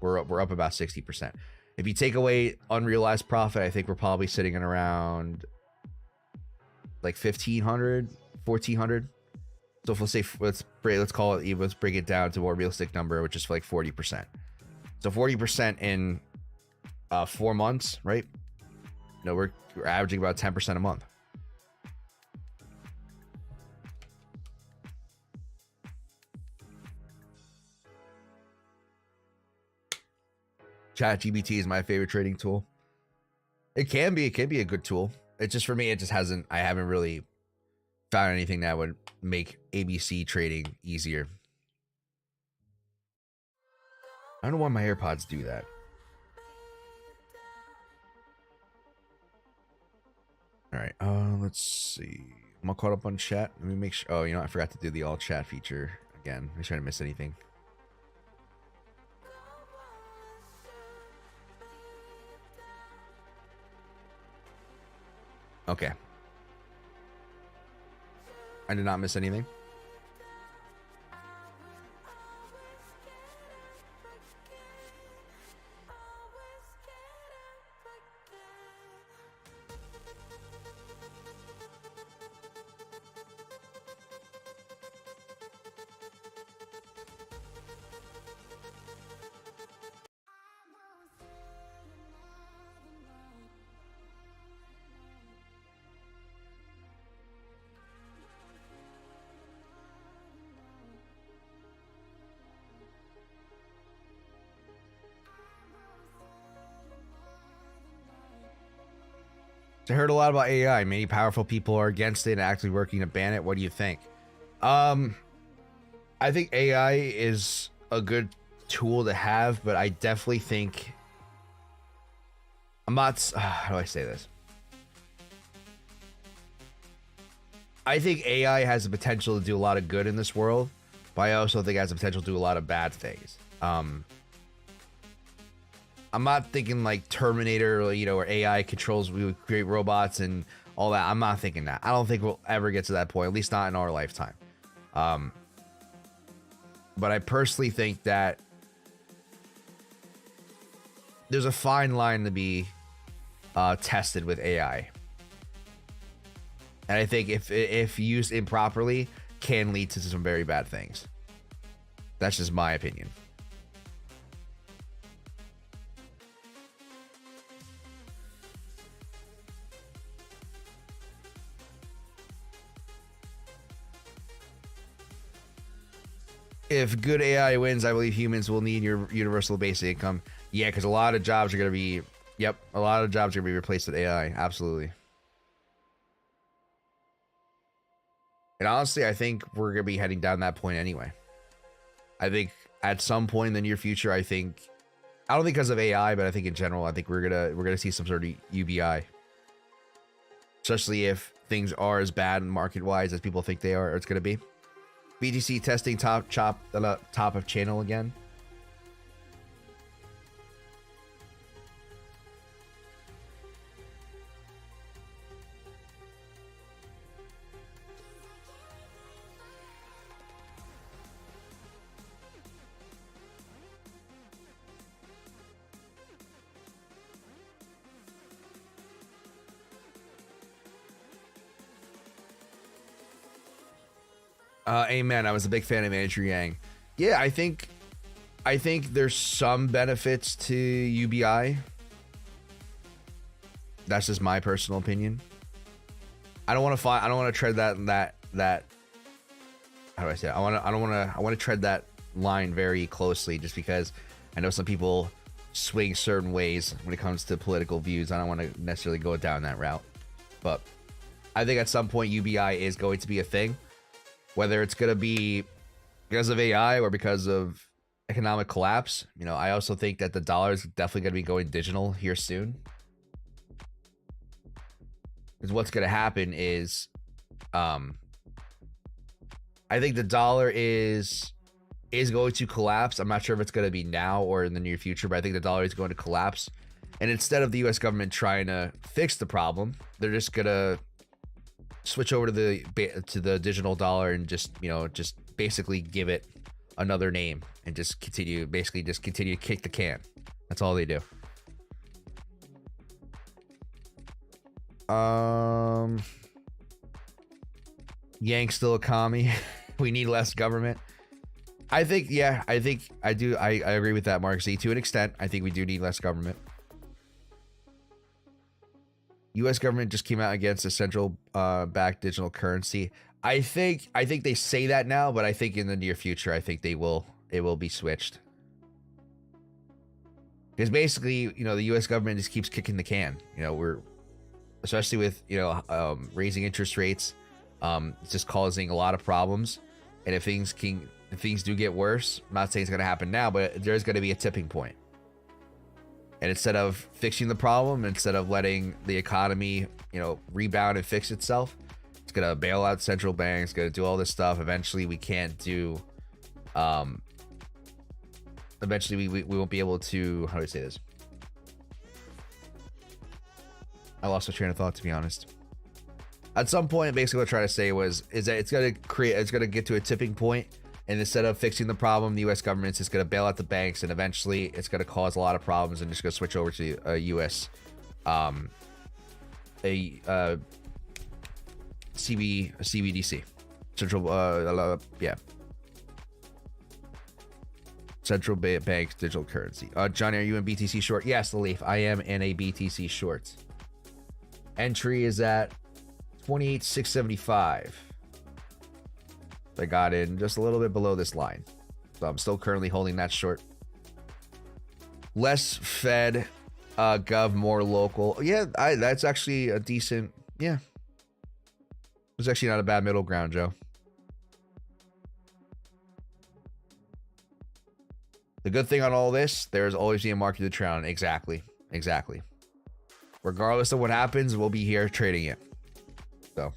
We're up about 60%. If you take away unrealized profit, I think we're probably sitting in around like 1,500, 1,400. So if we'll say, let's call it, let's bring it down to a more realistic number, which is like 40%. So 40% in 4 months, right? No, we're averaging about 10% a month. ChatGPT is my favorite trading tool. It can be a good tool. It's just, for me, I haven't really found anything that would make ABC trading easier. I don't know why my AirPods do that. All right, let's see. I'm all caught up on chat. Let me make sure. Oh, you know, I forgot to do the all chat feature again. Make sure I didn't miss anything. Okay. I did not miss anything. I heard a lot about AI. Many powerful people are against it and actually working to ban it. What do you think? I think AI is a good tool to have, but I definitely think I'm not. How do I say this? I think AI has the potential to do a lot of good in this world, but I also think it has the potential to do a lot of bad things. I'm not thinking like Terminator, you know, where AI controls, we would create robots and all that. I'm not thinking that. I don't think we'll ever get to that point, at least not in our lifetime. But I personally think that there's a fine line to be tested with AI. And I think if used improperly, can lead to some very bad things. That's just my opinion. If good AI wins, I believe humans will need your universal basic income. Yeah, because a lot of jobs are going to be, a lot of jobs are going to be replaced with AI. Absolutely. And honestly, I think we're going to be heading down that point anyway. I think at some point in the near future, I don't think because of AI, but I think in general, I think we're gonna see some sort of UBI. Especially if things are as bad market-wise as people think they are, or it's going to be. BTC testing top of channel again. Amen. I was a big fan of Andrew Yang. Yeah, I think I think there's some benefits to UBI. That's just my personal opinion. I don't want to tread that. How do I say it? I want to tread that line very closely, just because I know some people swing certain ways when it comes to political views. I don't want to necessarily go down that route, but I think at some point UBI is going to be a thing, whether it's going to be because of AI or because of economic collapse. You know, I also think that the dollar is definitely going to be going digital here soon. Because what's going to happen is, I think the dollar is going to collapse. I'm not sure if it's going to be now or in the near future, but I think the dollar is going to collapse. And instead of the U.S. government trying to fix the problem, they're just going to switch over to the digital dollar and just basically give it another name and just continue to kick the can. That's all they do. Yank's still a commie. We need less government. I think I agree with that, Mark Z. To an extent, I think we do need less government. U.S. government just came out against a central backed digital currency. I think they say that now, but I think in the near future, I think it will be switched. Because basically, the U.S. government just keeps kicking the can. We're especially with raising interest rates, it's just causing a lot of problems. And if things do get worse, I'm not saying it's going to happen now, but there's going to be a tipping point. And instead of fixing the problem, instead of letting the economy, rebound and fix itself, it's going to bail out central banks, going to do all this stuff. Eventually, we can't do. Eventually, we won't be able to. How do I say this? I lost my train of thought, to be honest. At some point, basically what I'm trying to say is that it's going to get to a tipping point, and instead of fixing the problem, the U.S. government is just going to bail out the banks, and eventually it's going to cause a lot of problems, and just going to switch over to a U.S. CBDC, central bank digital currency. Johnny, are you in BTC short? Yes, the Leaf. I am in a BTC short. Entry is at 28,675. I got in just a little bit below this line, so I'm still currently holding that short. Less Fed, gov, more local. Yeah, that's actually a decent. Yeah, it's actually not a bad middle ground, Joe. The good thing on all this, there's always be a market to trade on. Exactly. Regardless of what happens, we'll be here trading it. So.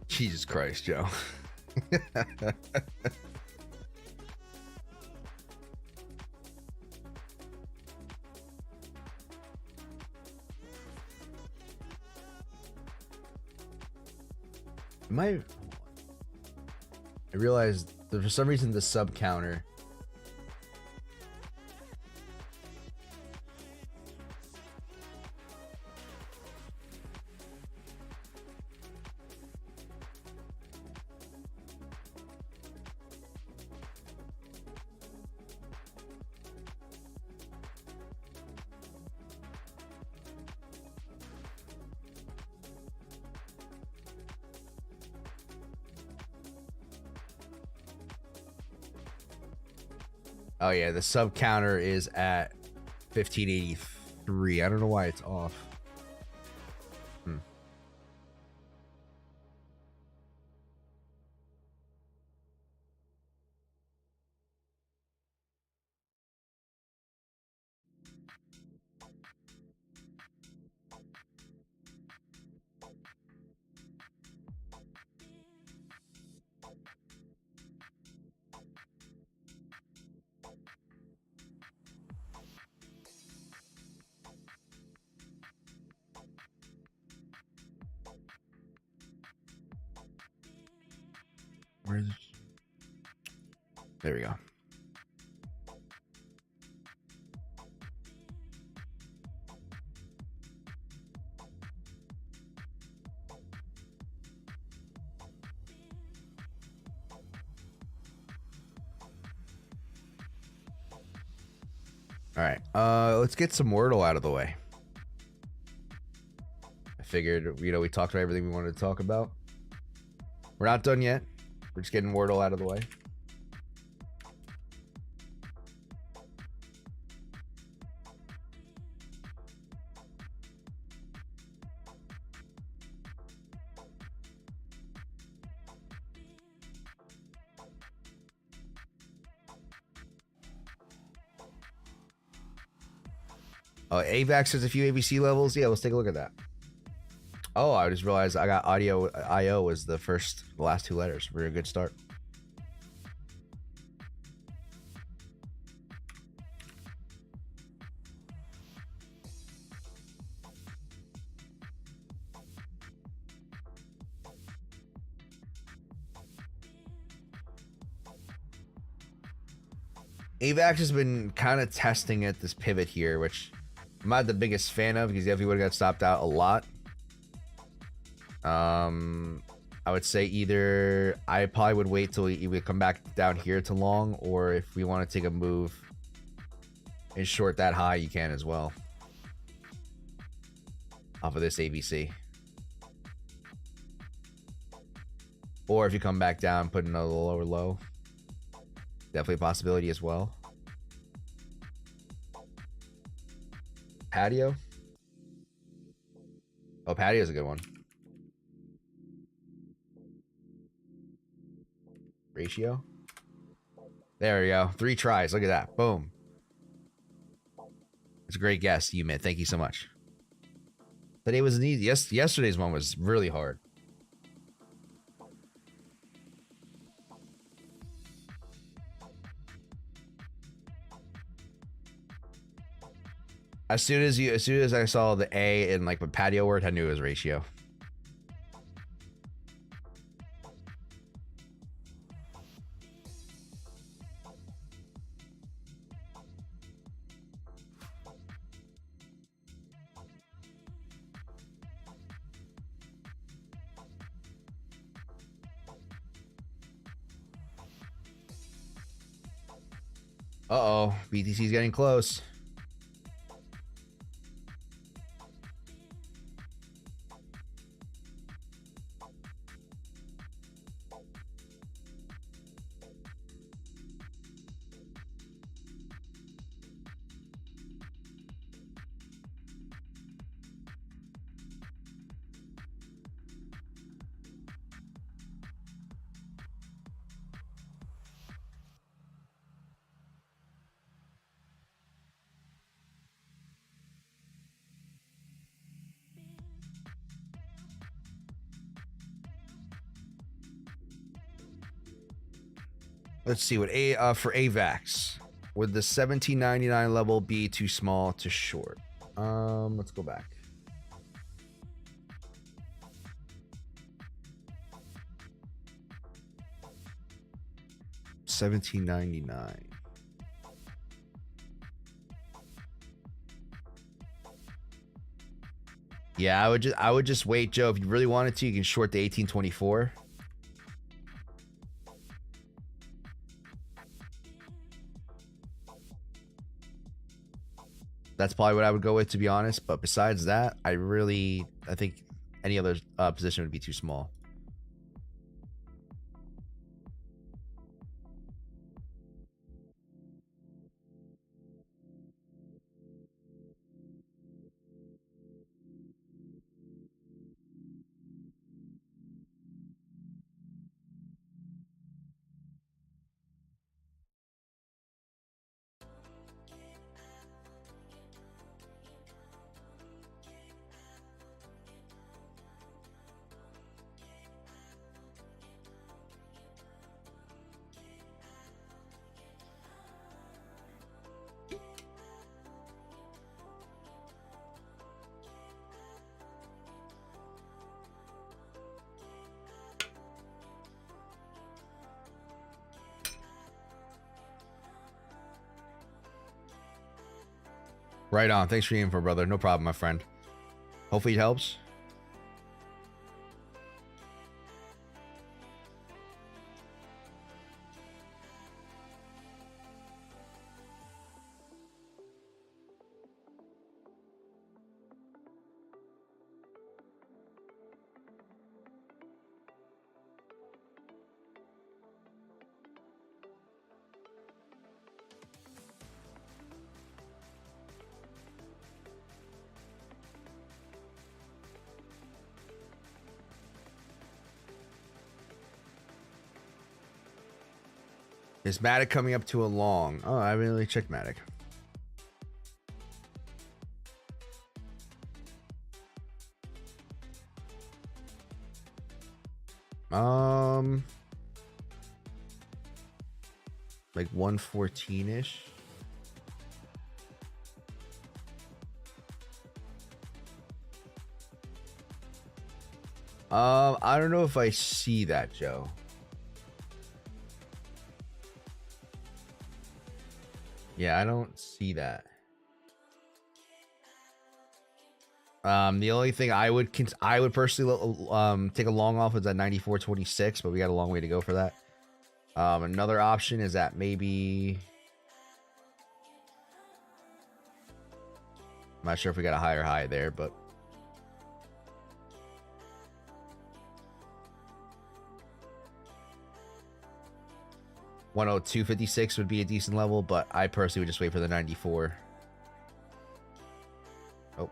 Jesus Christ, Joe. I realized that for some reason the sub counter. Oh yeah, the sub counter is at 1583. I don't know why it's off. Where's it? There we go. All right, let's get some Wordle out of the way. I figured, you know, we talked about everything we wanted to talk about. We're not done yet. We're just getting Wordle out of the way. AVAX has a few ABC levels. Yeah, let's take a look at that. Oh, I just realized I got audio. IO was the last two letters. We're a good start. AVAX has been kind of testing at this pivot here, which I'm not the biggest fan of because definitely would have got stopped out a lot. I would say either I probably would wait till we come back down here to long, or if we want to take a move and short that high, you can as well off of this ABC. Or if you come back down, put another lower low, definitely a possibility as well. Patio. Oh, patio's a good one. Ratio. There we go. 3 tries. Look at that. Boom. It's a great guess, you man. Thank you so much. Today was easy. Yesterday's one was really hard. As soon as I saw the A in like the patio word, I knew it was ratio. Uh-oh, BTC's getting close. Let's see what for AVAX. Would the 1799 level be too small to short? Let's go back. $17.99. Yeah, I would just wait, Joe. If you really wanted to, you can short the 1824. That's probably what I would go with, to be honest. But besides that, I think any other position would be too small. Right on. Thanks for the info, brother. No problem, my friend. Hopefully it helps. Is Matic coming up to a long? Oh, I haven't really checked Matic. Like 114-ish. I don't know if I see that, Joe. Yeah, I don't see that. The only thing I would personally take a long off is at 94.26, but we got a long way to go for that. Another option is that maybe I'm not sure if we got a higher high there, but $102.56 would be a decent level, but I personally would just wait for the 94. Oh.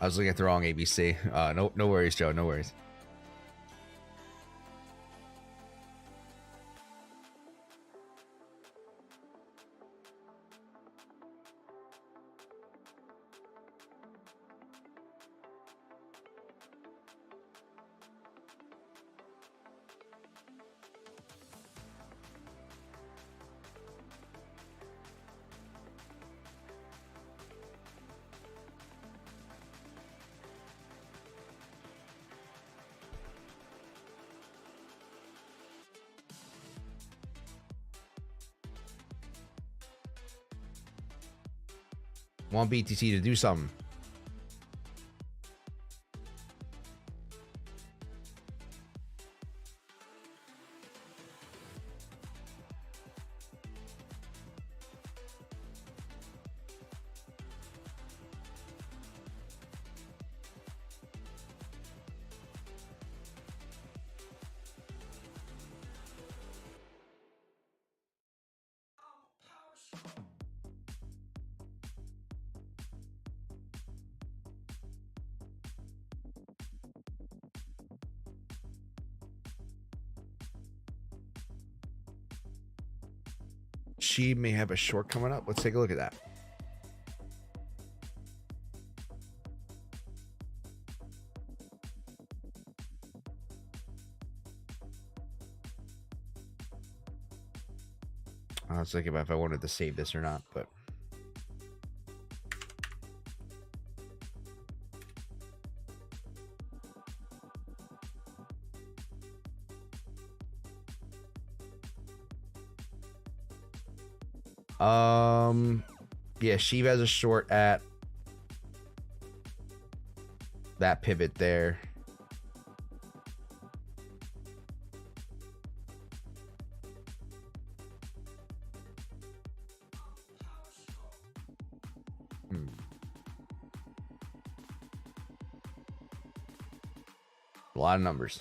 I was looking at the wrong ABC. No worries, Joe. No worries. Want BTC to do something. She may have a short coming up. Let's take a look at that. I was thinking about if I wanted to save this or not, but yeah, Shiva has a short at that pivot there. A lot of numbers.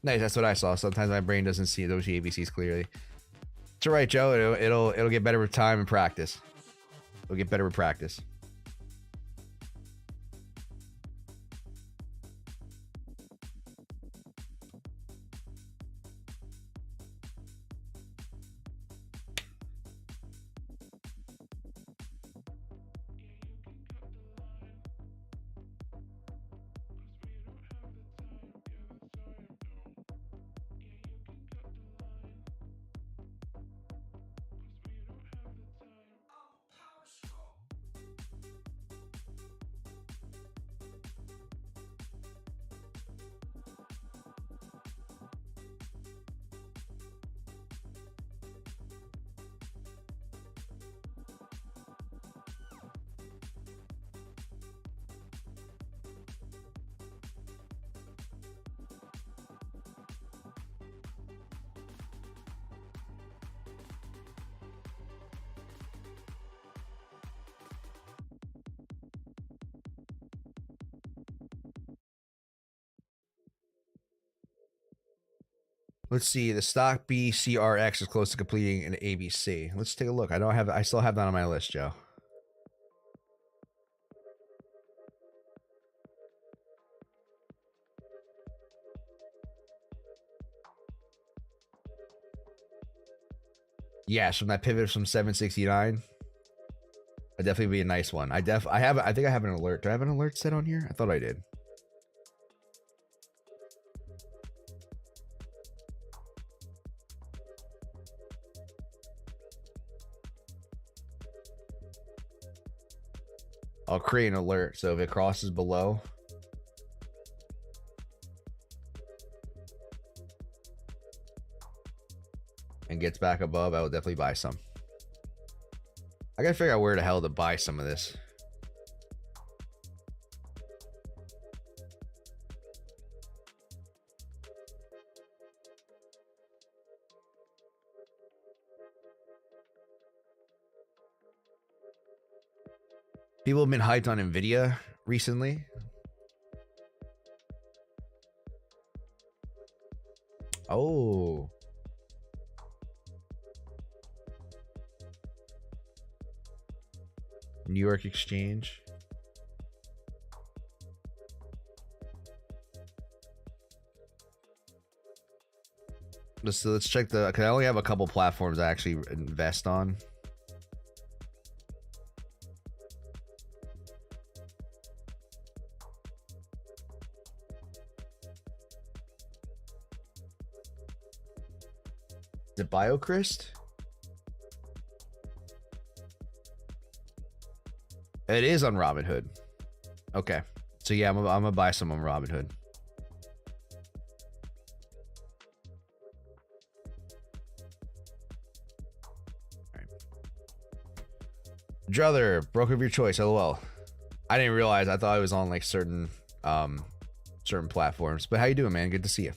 Nice, that's what I saw. Sometimes my brain doesn't see those ABCs clearly. It's all right, Joe. It'll get better with time and practice. It'll get better with practice. Let's see. The stock BCRX is close to completing an ABC. Let's take a look. I still have that on my list, Joe. Yes, from that pivot from 769. That'd definitely be a nice one. I think I have an alert. Do I have an alert set on here? I thought I did. I'll create an alert so if it crosses below, and gets back above, I will definitely buy some. I gotta figure out where the hell to buy some of this. People have been hyped on Nvidia recently. Oh. New York Exchange. Let's check the, cause I only have a couple platforms I actually invest on. Is it BioChrist? It is on Robinhood. Okay. So yeah, I'm gonna buy some on Robinhood. Alright. Druther, broker of your choice, LOL. I didn't realize, I thought I was on like certain platforms. But how you doing, man? Good to see you.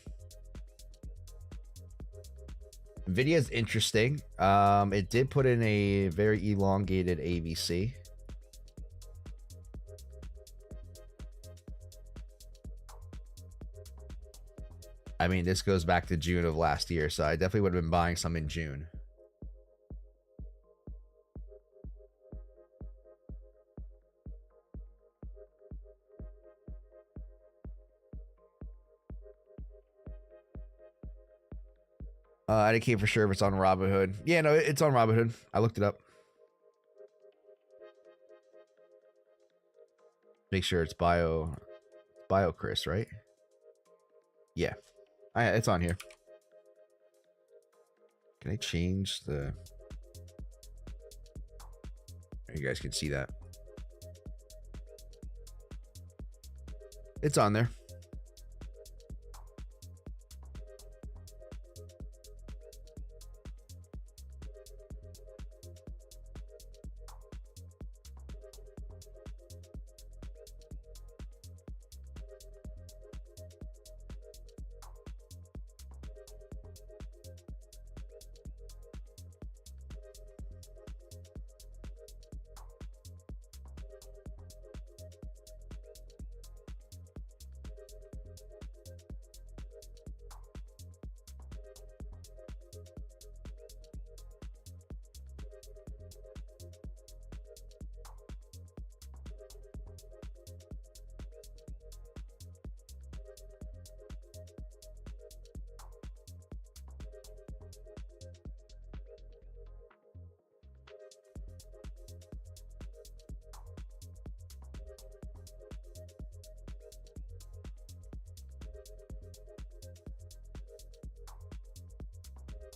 Nvidia is interesting. It did put in a very elongated ABC. I mean, this goes back to June of last year, so I definitely would have been buying some in June. I didn't keep for sure if it's on Robinhood. Yeah, no, it's on Robinhood. I looked it up. Make sure it's BioChrist, right? Yeah. It's on here. Can I change the... You guys can see that. It's on there.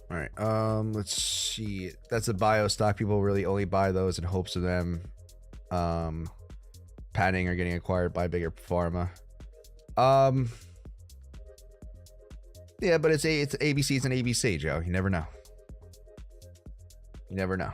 All right. Let's see. That's a bio stock. People really only buy those in hopes of them patenting or getting acquired by bigger pharma. Yeah, but it's ABC. It's an ABC, Joe. You never know. You never know.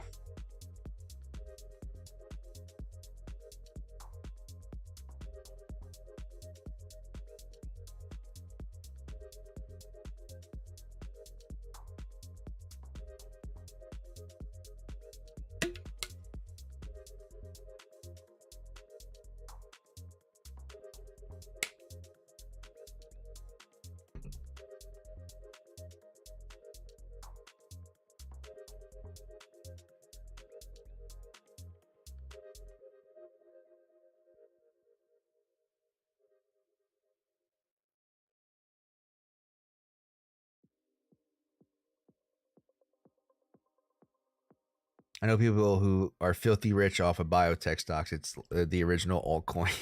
I know people who are filthy rich off of biotech stocks. It's the original altcoin.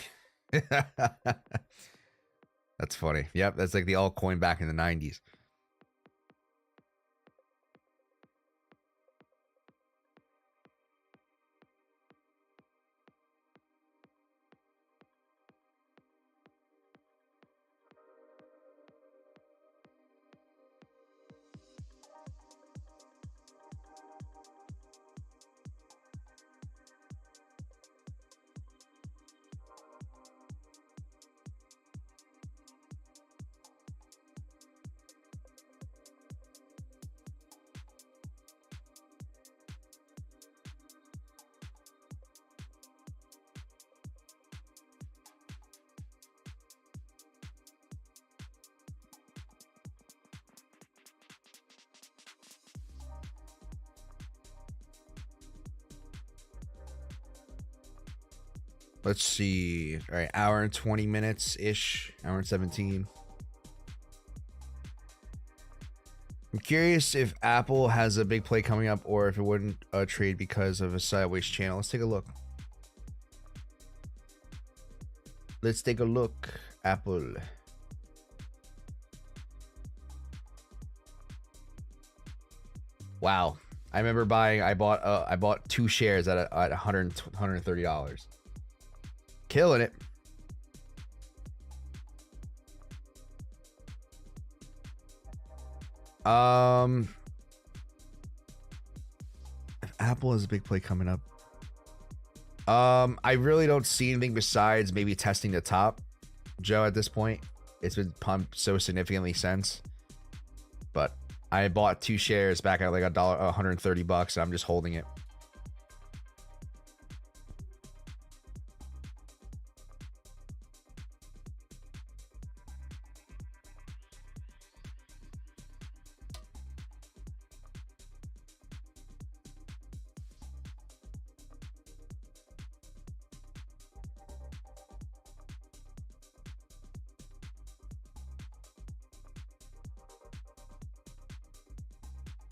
That's funny. Yep, that's like the altcoin back in the 90s. Let's see. All right, hour and 20 minutes ish. Hour and 17. I'm curious if Apple has a big play coming up or if it wouldn't trade because of a sideways channel. Let's take a look. Let's take a look. Apple. Wow. I remember buying, I bought 2 shares at $130. Killing it. If Apple has a big play coming up, I really don't see anything besides maybe testing the top, Joe, at this point. It's been pumped so significantly since, but I bought 2 shares back at like $130. I'm just holding it.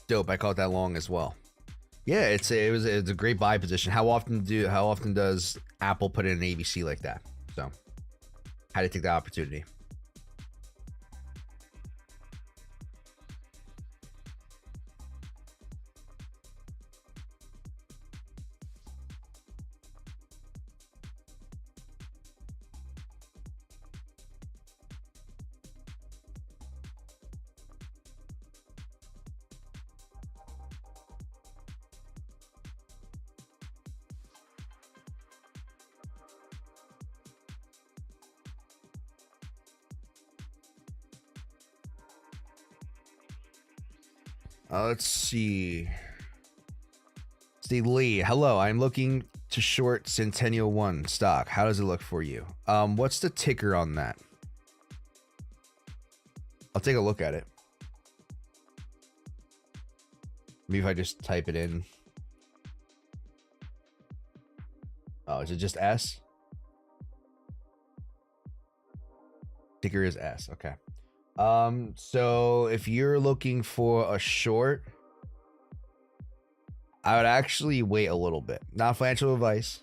Dope. I caught that long as well. Yeah, it's a great buy position. How often does Apple put in an ABC like that? So, how to take the opportunity. Let's see. Steve Lee, hello. I'm looking to short Centennial One stock. How does it look for you? What's the ticker on that? I'll take a look at it. Maybe if I just type it in. Oh, is it just S? Ticker is S. Okay. So if you're looking for a short, I would actually wait a little bit. Not financial advice.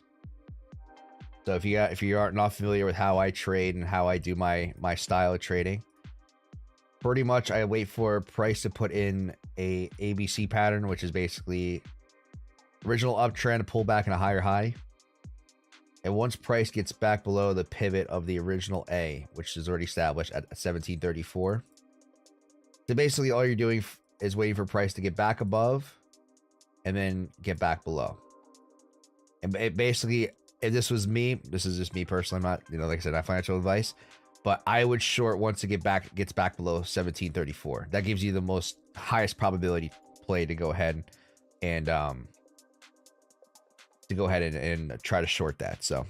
So if you are not familiar with how I trade and how I do my style of trading, pretty much I wait for price to put in a ABC pattern, which is basically original uptrend, pull back in a higher high. And once price gets back below the pivot of the original A, which is already established at 1734, so basically all you're doing is waiting for price to get back above and then get back below. And it basically, if this was me, this is just me personally, I'm not, like I said, not financial advice, but I would short once it gets back below 1734. That gives you the most highest probability play to go ahead and try to short that. So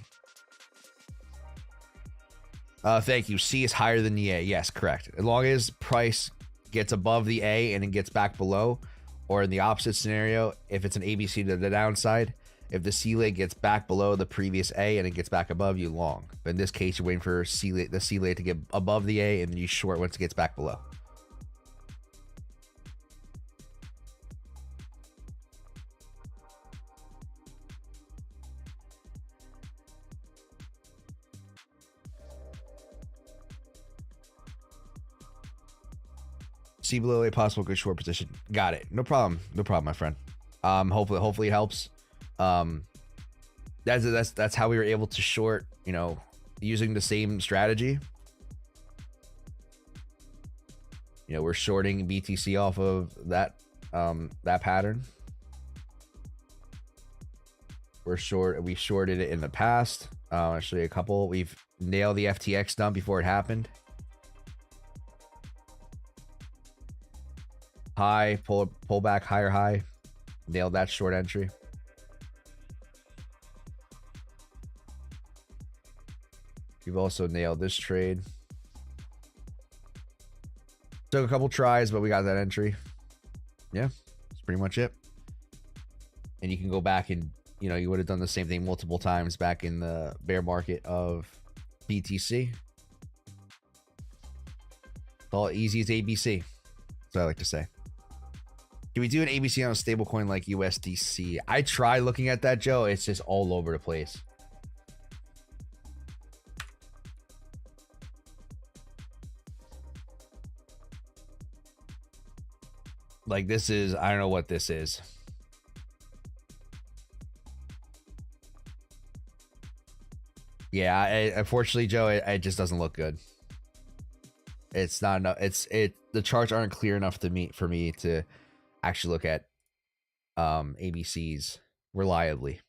thank you. C is higher than the A. Yes, correct. As long as price gets above the A and then gets back below, Or in the opposite scenario, if it's an ABC to the downside, if the C leg gets back below the previous A and it gets back above, you long. But in this case, you're waiting for the C leg to get above the A and then you short once it gets back below. See below a possible good short position. Got it. No problem. No problem, my friend. Hopefully it helps. That's how we were able to short, you know, using the same strategy. You know, we're shorting BTC off of that pattern. We shorted it in the past. Actually a couple. We've nailed the FTX dump before it happened. High, pull back, higher high. Nailed that short entry. We've also nailed this trade. Took a couple tries, but we got that entry. Yeah, that's pretty much it. And you can go back and, you know, you would have done the same thing multiple times back in the bear market of BTC. It's all easy as ABC. That's what I like to say. Can we do an ABC on a stable coin like USDC? I try looking at that, Joe. It's just all over the place. Like this is, I don't know what this is. Yeah, unfortunately, Joe, it just doesn't look good. It's not enough. The charts aren't clear enough for me to actually look at ABCs reliably.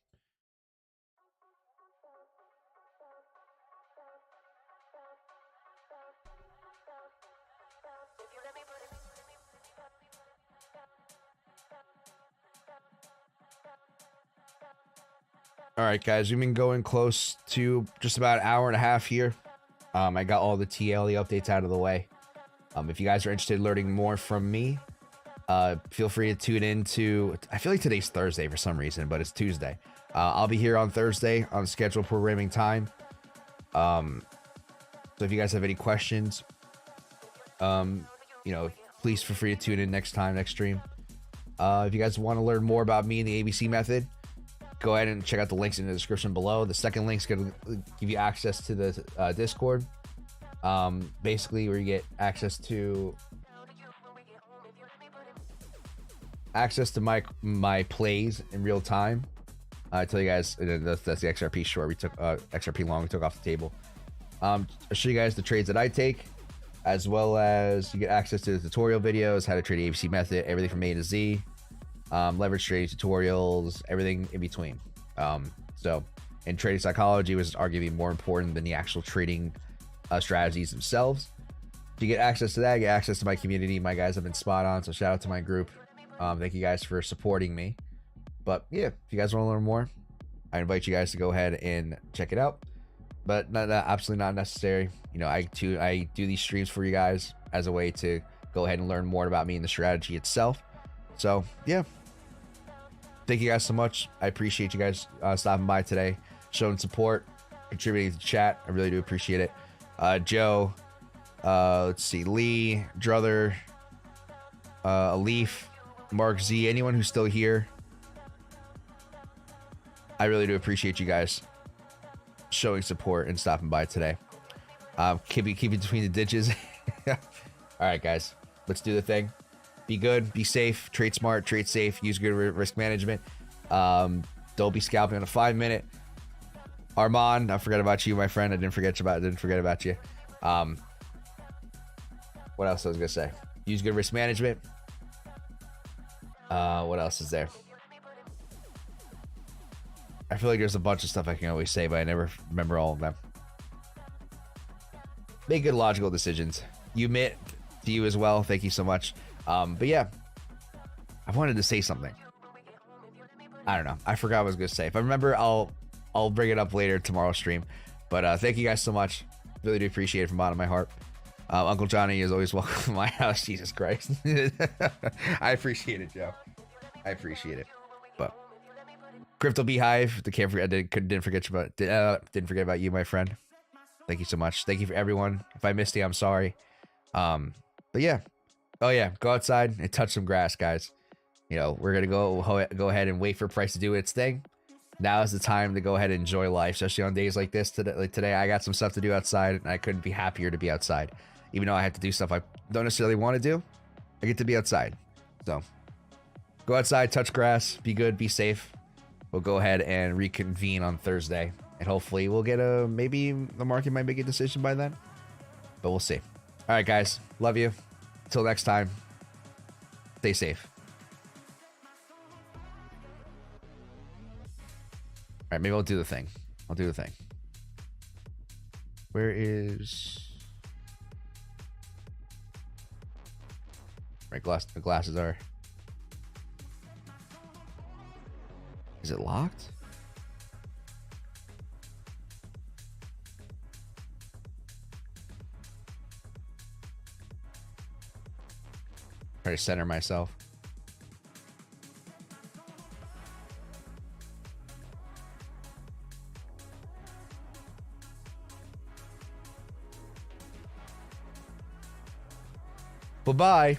All right, guys, we've been going close to just about an hour and a half here. I got all the TLE updates out of the way. If you guys are interested in learning more from me, feel free to tune in to, I feel like today's Thursday for some reason, but it's Tuesday. I'll be here on Thursday on scheduled programming time. So if you guys have any questions, you know, please feel free to tune in next stream. If you guys want to learn more about me and the ABC method, go ahead and check out the links in the description below. The second link is going to give you access to the Discord. Basically where you get access to my plays in real time. I tell you guys, that's the XRP short we took, XRP long we took off the table. I'll show you guys the trades that I take, as well as you get access to the tutorial videos, how to trade the ABC method, everything from A to Z, leverage trading tutorials, everything in between. So, and trading psychology was arguably more important than the actual trading strategies themselves. To get access to that, get access to my community. My guys have been spot on, so shout out to my group. Thank you guys for supporting me. But yeah, if you guys want to learn more, I invite you guys to go ahead and check it out. But absolutely not necessary. You know, I do these streams for you guys as a way to go ahead and learn more about me and the strategy itself. So yeah, thank you guys so much. I appreciate you guys stopping by today, showing support, contributing to the chat. I really do appreciate it. Joe, let's see, Lee, Druther, Alif, Mark Z, anyone who's still here, I really do appreciate you guys showing support and stopping by today. Keep it between the ditches. All right, guys, let's do the thing. Be good, be safe, trade smart, trade safe, use good risk management. Don't be scalping on a 5-minute. Armand, I forgot about you, my friend. I didn't forget about you. What else I was gonna say? Use good risk management. What else is there? I feel like there's a bunch of stuff I can always say, but I never remember all of them. Make good logical decisions. You admit to you as well. Thank you so much. But yeah, I wanted to say something. I don't know. I forgot what I was gonna say. If I remember, I'll bring it up later tomorrow's stream. But thank you guys so much. Really do appreciate it from the bottom of my heart. Uncle Johnny is always welcome to my house. Jesus Christ. I appreciate it, Joe. I appreciate it. But Crypto Beehive, didn't forget about you, my friend. Thank you so much. Thank you for everyone. If I missed you, I'm sorry. But yeah. Oh yeah, go outside and touch some grass, guys. You know, we're gonna go ahead and wait for price to do its thing. Now is the time to go ahead and enjoy life, especially on days like this. Today, I got some stuff to do outside, and I couldn't be happier to be outside. Even though I have to do stuff I don't necessarily want to do, I get to be outside. So, go outside, touch grass, be good, be safe. We'll go ahead and reconvene on Thursday, and hopefully we'll get maybe the market might make a decision by then, but we'll see. All right, guys, love you. Until next time, stay safe. All right, maybe I'll do the thing. Where is... Right, the glasses are... Is it locked? Try to center myself. Bye-bye.